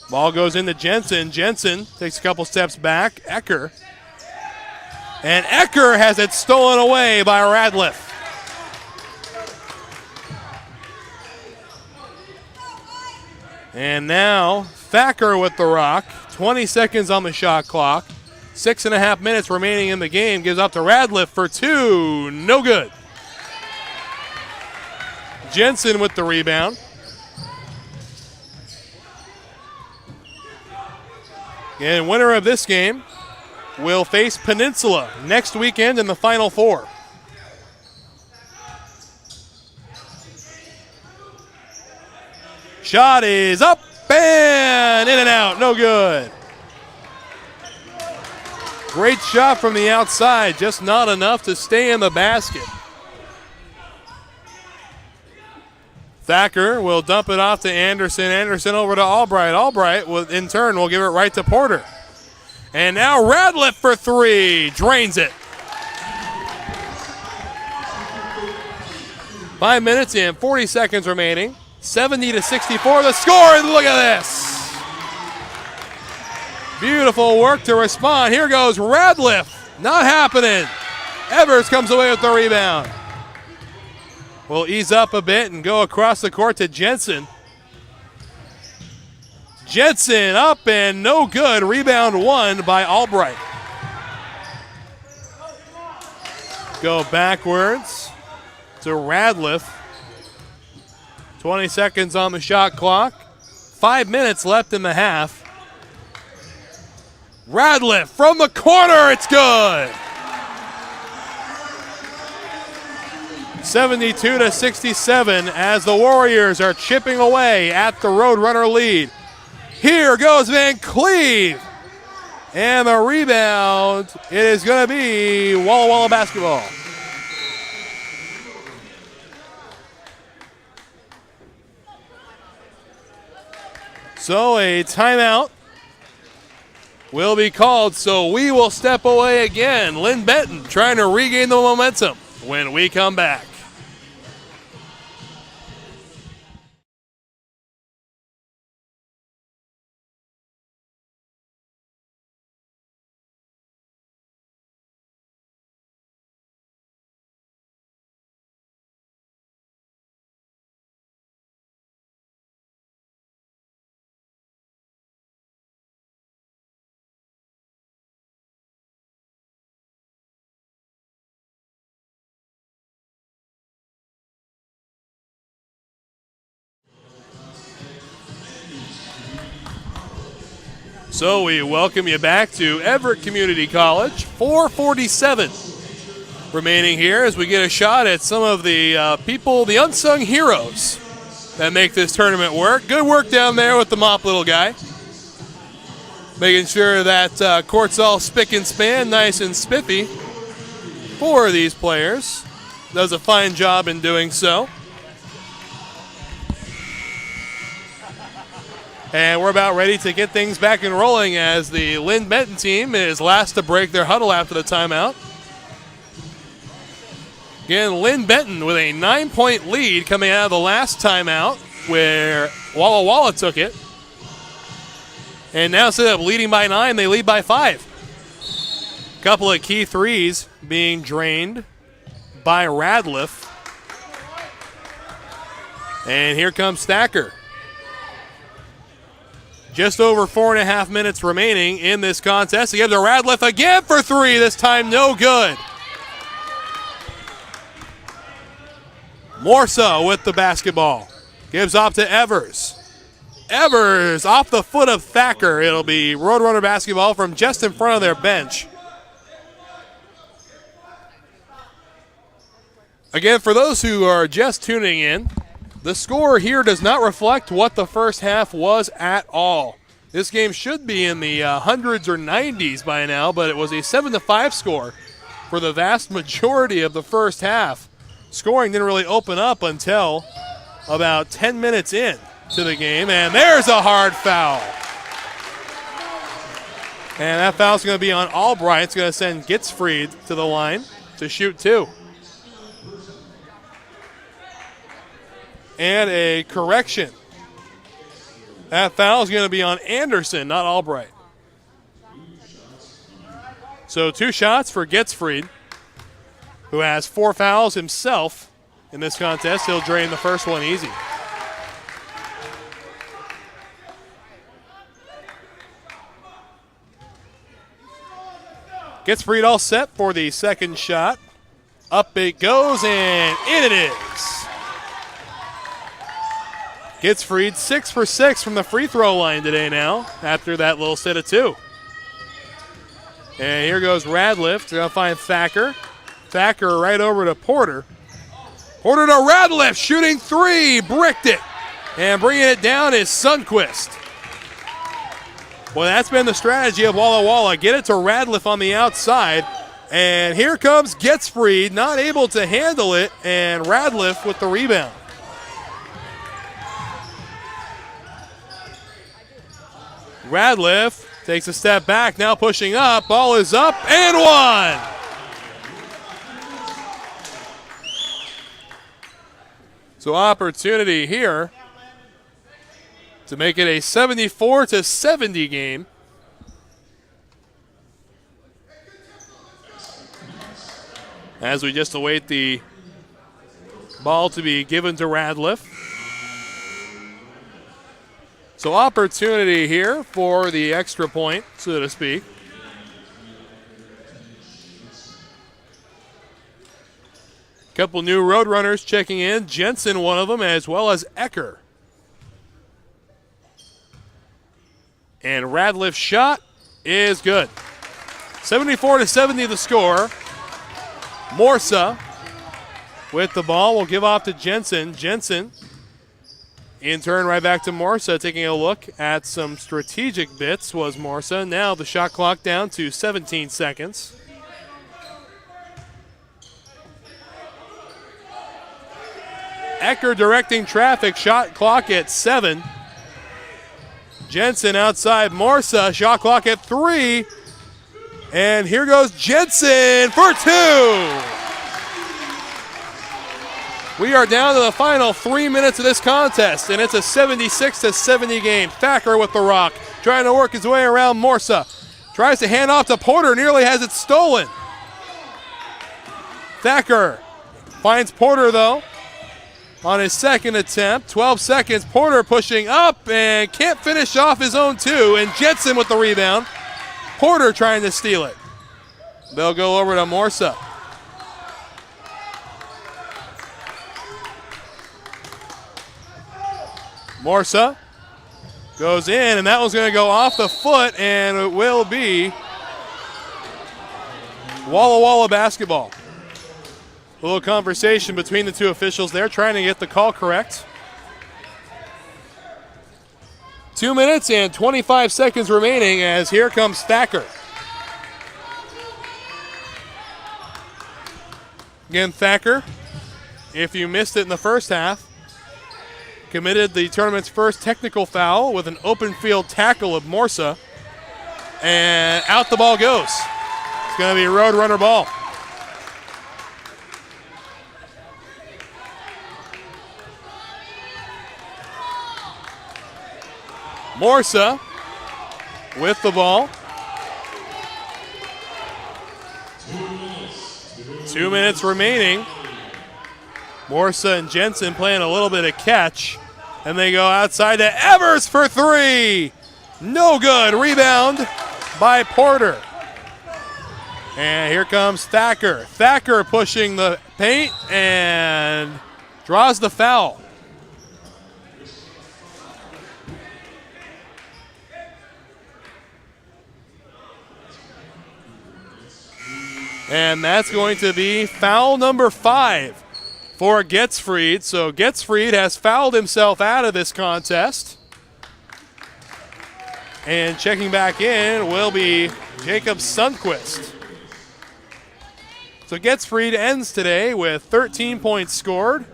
Ball goes into Jensen. Jensen takes a couple steps back. Ecker. And Ecker has it stolen away by Radliff. And now Thacker with the rock. 20 seconds on the shot clock. 6.5 minutes remaining in the game. Gives up to Radliff for 2. No good. Jensen with the rebound. And winner of this game will face Peninsula next weekend in the Final Four. Shot is up and in and out. No good. Great shot from the outside, just not enough to stay in the basket. Thacker will dump it off to Anderson. Anderson over to Albright. Albright, in turn, will give it right to Porter. And now Radliff for 3. Drains it. 5 minutes and 40 seconds remaining. 70-64 the score, and look at this. Beautiful work to respond. Here goes Radliff. Not happening. Evers comes away with the rebound. We'll ease up a bit and go across the court to Jensen. Jensen up and no good. Rebound won by Albright. Go backwards to Radliff. 20 seconds on the shot clock. 5 minutes left in the half. Radliff from the corner, it's good. 72-67 as the Warriors are chipping away at the Roadrunner lead. Here goes Van Cleve. And the rebound, it is going to be Walla Walla basketball. So a timeout will be called, so we will step away again. Linn-Benton trying to regain the momentum when we come back. So we welcome you back to Everett Community College. 4:47 remaining here as we get a shot at some of the people, the unsung heroes that make this tournament work. Good work down there with the mop little guy. Making sure that court's all spick and span, nice and spiffy for these players. Does a fine job in doing so. And we're about ready to get things back and rolling as the Linn-Benton team is last to break their huddle after the timeout. Again, Linn-Benton with a 9-point lead coming out of the last timeout where Walla Walla took it. And now instead of leading by 9, they lead by 5. A couple of key threes being drained by Radliff. And here comes Thacker. Just over 4.5 minutes remaining in this contest. He gives to Radliff again for 3. This time no good. Morsa with the basketball. Gives off to Evers. Evers off the foot of Thacker. It'll be Roadrunner basketball from just in front of their bench. Again, for those who are just tuning in, the score here does not reflect what the first half was at all. This game should be in the hundreds or 90s by now, but it was a 7-5 score for the vast majority of the first half. Scoring didn't really open up until about 10 minutes in to the game, and there's a hard foul. And that foul's going to be on Albright. It's going to send Gitzfried to the line to shoot 2. And a correction. That foul is going to be on Anderson, not Albright. So 2 shots for Gitzfried, who has 4 fouls himself in this contest. He'll drain the first one easy. Gitzfried all set for the second shot. Up it goes, and in it is. Gitzfried 6 for 6 from the free throw line today now after that little set of 2. And here goes Radliff. They're going to find Thacker. Thacker right over to Porter. Porter to Radliff, shooting 3, bricked it. And bringing it down is Sundquist. Well, that's been the strategy of Walla Walla. Get it to Radliff on the outside. And here comes Gitzfried, not able to handle it, and Radliff with the rebound. Radliff takes a step back, now pushing up. Ball is up and 1. So opportunity here to make it a 74-70 game. As we just await the ball to be given to Radliff. So opportunity here for the extra point, so to speak. Couple new Roadrunners checking in. Jensen, one of them, as well as Ecker. And Radliff's shot is good. 74-70 the score. Morsa with the ball will give off to Jensen. Jensen in turn right back to Morsa, taking a look at some strategic bits was Morsa. Now the shot clock down to 17 seconds. Ecker directing traffic, shot clock at 7. Jensen outside Morsa, shot clock at 3. And here goes Jensen for 2. We are down to the final 3 minutes of this contest, and it's a 76-70 game. Thacker with the rock, trying to work his way around Morsa. Tries to hand off to Porter, nearly has it stolen. Thacker finds Porter, though, on his second attempt. 12 seconds, Porter pushing up and can't finish off his own 2, and Jensen with the rebound. Porter trying to steal it. They'll go over to Morsa. Morsa goes in, and that one's going to go off the foot, and it will be Walla Walla basketball. A little conversation between the two officials there, trying to get the call correct. 2 minutes and 25 seconds remaining as here comes Thacker. Again, Thacker, if you missed it in the first half, committed the tournament's first technical foul with an open field tackle of Morsa, and out the ball goes. It's going to be a Roadrunner ball. Morsa with the ball. 2 minutes remaining. Morsa and Jensen playing a little bit of catch. And they go outside to Evers for 3. No good. Rebound by Porter. And here comes Thacker. Thacker pushing the paint and draws the foul. And that's going to be foul number 5 for Getzfried. So Getzfried has fouled himself out of this contest. And checking back in will be Jacob Sundquist. So Getzfried ends today with 13 points scored.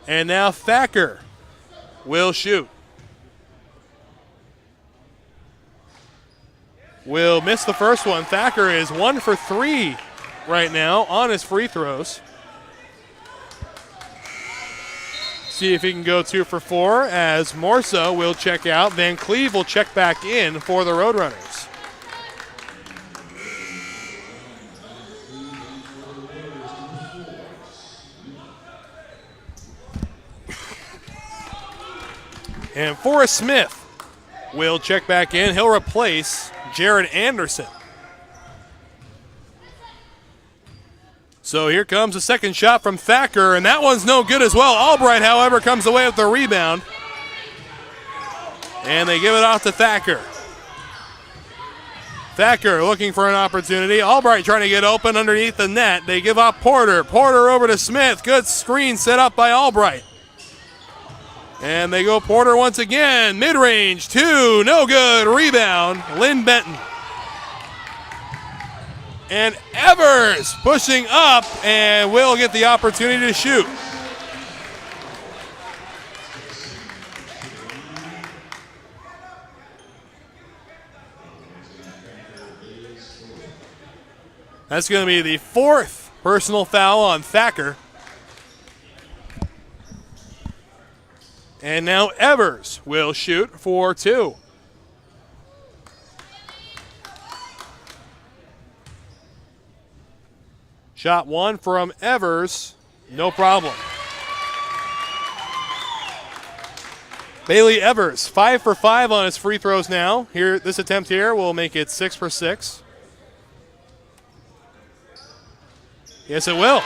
And now Thacker will shoot. Will miss the first one. Thacker is 1 for 3 right now on his free throws. See if he can go 2 for 4 as Morsa will check out. Van Cleve will check back in for the Roadrunners. And Forrest Smith will check back in. He'll replace Jared Anderson. So here comes a second shot from Thacker, and that one's no good as well. Albright, however, comes away with the rebound. And they give it off to Thacker. Thacker looking for an opportunity. Albright trying to get open underneath the net. They give off Porter. Porter over to Smith. Good screen set up by Albright. And they go Porter once again. Mid-range, 2, no good. Rebound, Linn-Benton. And Evers pushing up and will get the opportunity to shoot. That's going to be the 4th personal foul on Thacker. And now Evers will shoot for 2. Shot 1 from Evers, no problem. Bailey Evers, 5 for 5 on his free throws now. Here, this attempt here will make it 6 for 6. Yes, it will.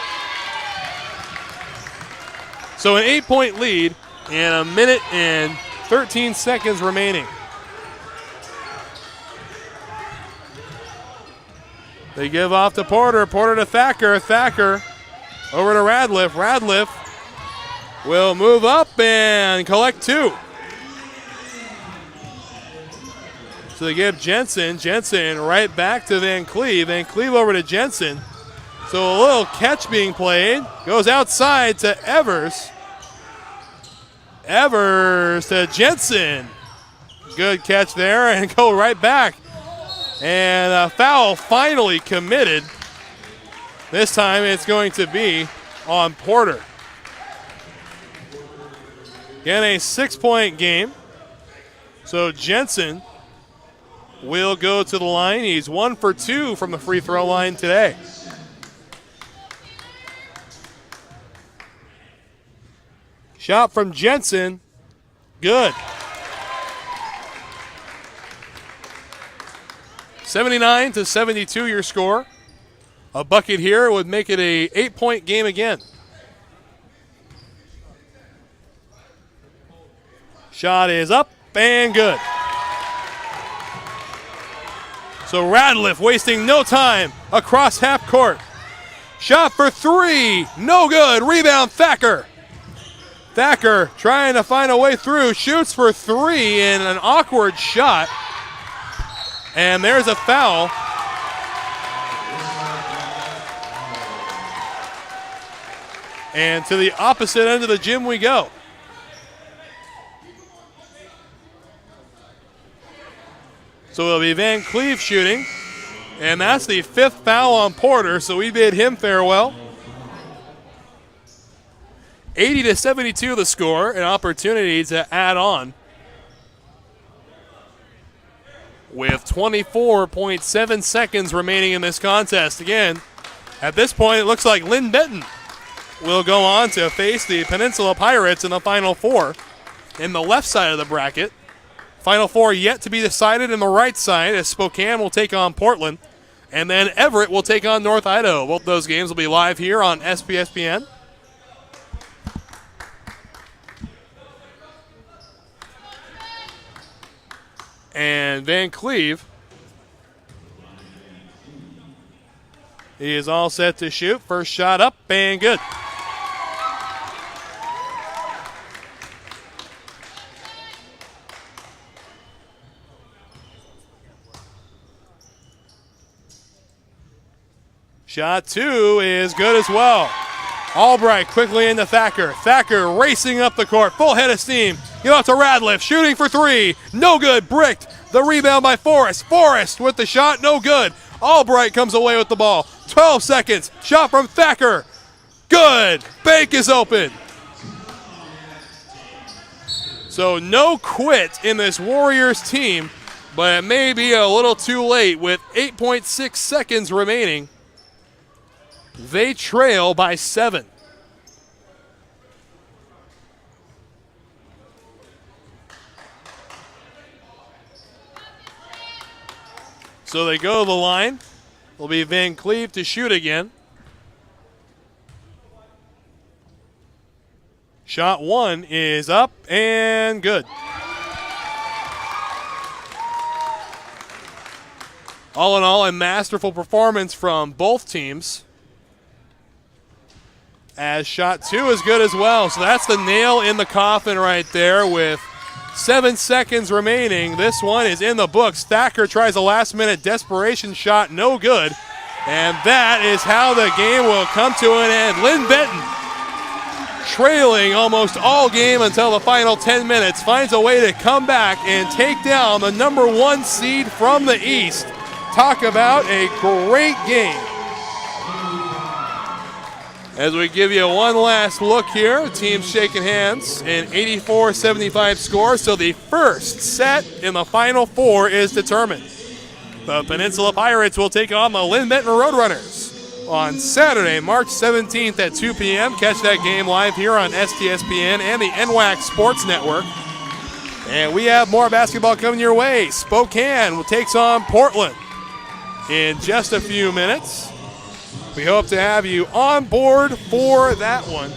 So an 8-point lead and 1 minute and 13 seconds remaining. They give off to Porter. Porter to Thacker. Thacker over to Radliff. Radliff will move up and collect 2. So they give Jensen. Jensen right back to Van Cleve. Van Cleve over to Jensen. So a little catch being played. Goes outside to Evers. Evers to Jensen. Good catch there and go right back. And a foul finally committed. This time it's going to be on Porter. Again, a 6-point game. So Jensen will go to the line. He's 1 for 2 from the free throw line today. Shot from Jensen. Good. 79-72 your score. A bucket here would make it a 8-point game again. Shot is up and good. So Radliff wasting no time across half court. Shot for 3, no good. Rebound Thacker. Thacker trying to find a way through, shoots for 3 in an awkward shot. And there's a foul. And to the opposite end of the gym we go. So it'll be Van Cleve shooting. And that's the 5th foul on Porter, so we bid him farewell. 80-72 the score, an opportunity to add on. With 24.7 seconds remaining in this contest. Again, at this point, it looks like Linn-Benton will go on to face the Peninsula Pirates in the Final Four in the left side of the bracket. Final Four yet to be decided in the right side as Spokane will take on Portland. And then Everett will take on North Idaho. Both those games will be live here on STSPN. And Van Cleve, he is all set to shoot. First shot up and good. Shot 2 is good as well. Albright quickly into Thacker. Thacker racing up the court, full head of steam. Give out to Radliff, shooting for 3. No good, bricked. The rebound by Forrest. Forrest with the shot, no good. Albright comes away with the ball. 12 seconds, shot from Thacker. Good, bank is open. So no quit in this Warriors team, but it may be a little too late with 8.6 seconds remaining. They trail by 7. So they go to the line. It'll be Van Cleve to shoot again. Shot 1 is up and good. All in all, a masterful performance from both teams. As shot 2 is good as well. So that's the nail in the coffin right there with 7 seconds remaining. This one is in the books. Thacker tries a last-minute desperation shot, no good. And that is how the game will come to an end. Linn-Benton, trailing almost all game until the final 10 minutes, finds a way to come back and take down the number 1 seed from the East. Talk about a great game. As we give you one last look here, teams shaking hands, an 84-75 score, so the first set in the Final Four is determined. The Peninsula Pirates will take on the Linn-Benton Roadrunners on Saturday, March 17th at 2 p.m. Catch that game live here on STSPN and the NWAC Sports Network. And we have more basketball coming your way. Spokane takes on Portland in just a few minutes. We hope to have you on board for that one.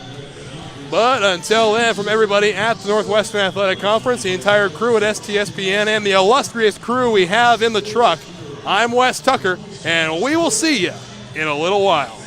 But until then, from everybody at the Northwestern Athletic Conference, the entire crew at STSPN, and the illustrious crew we have in the truck, I'm Wes Tucker. and we will see you in a little while.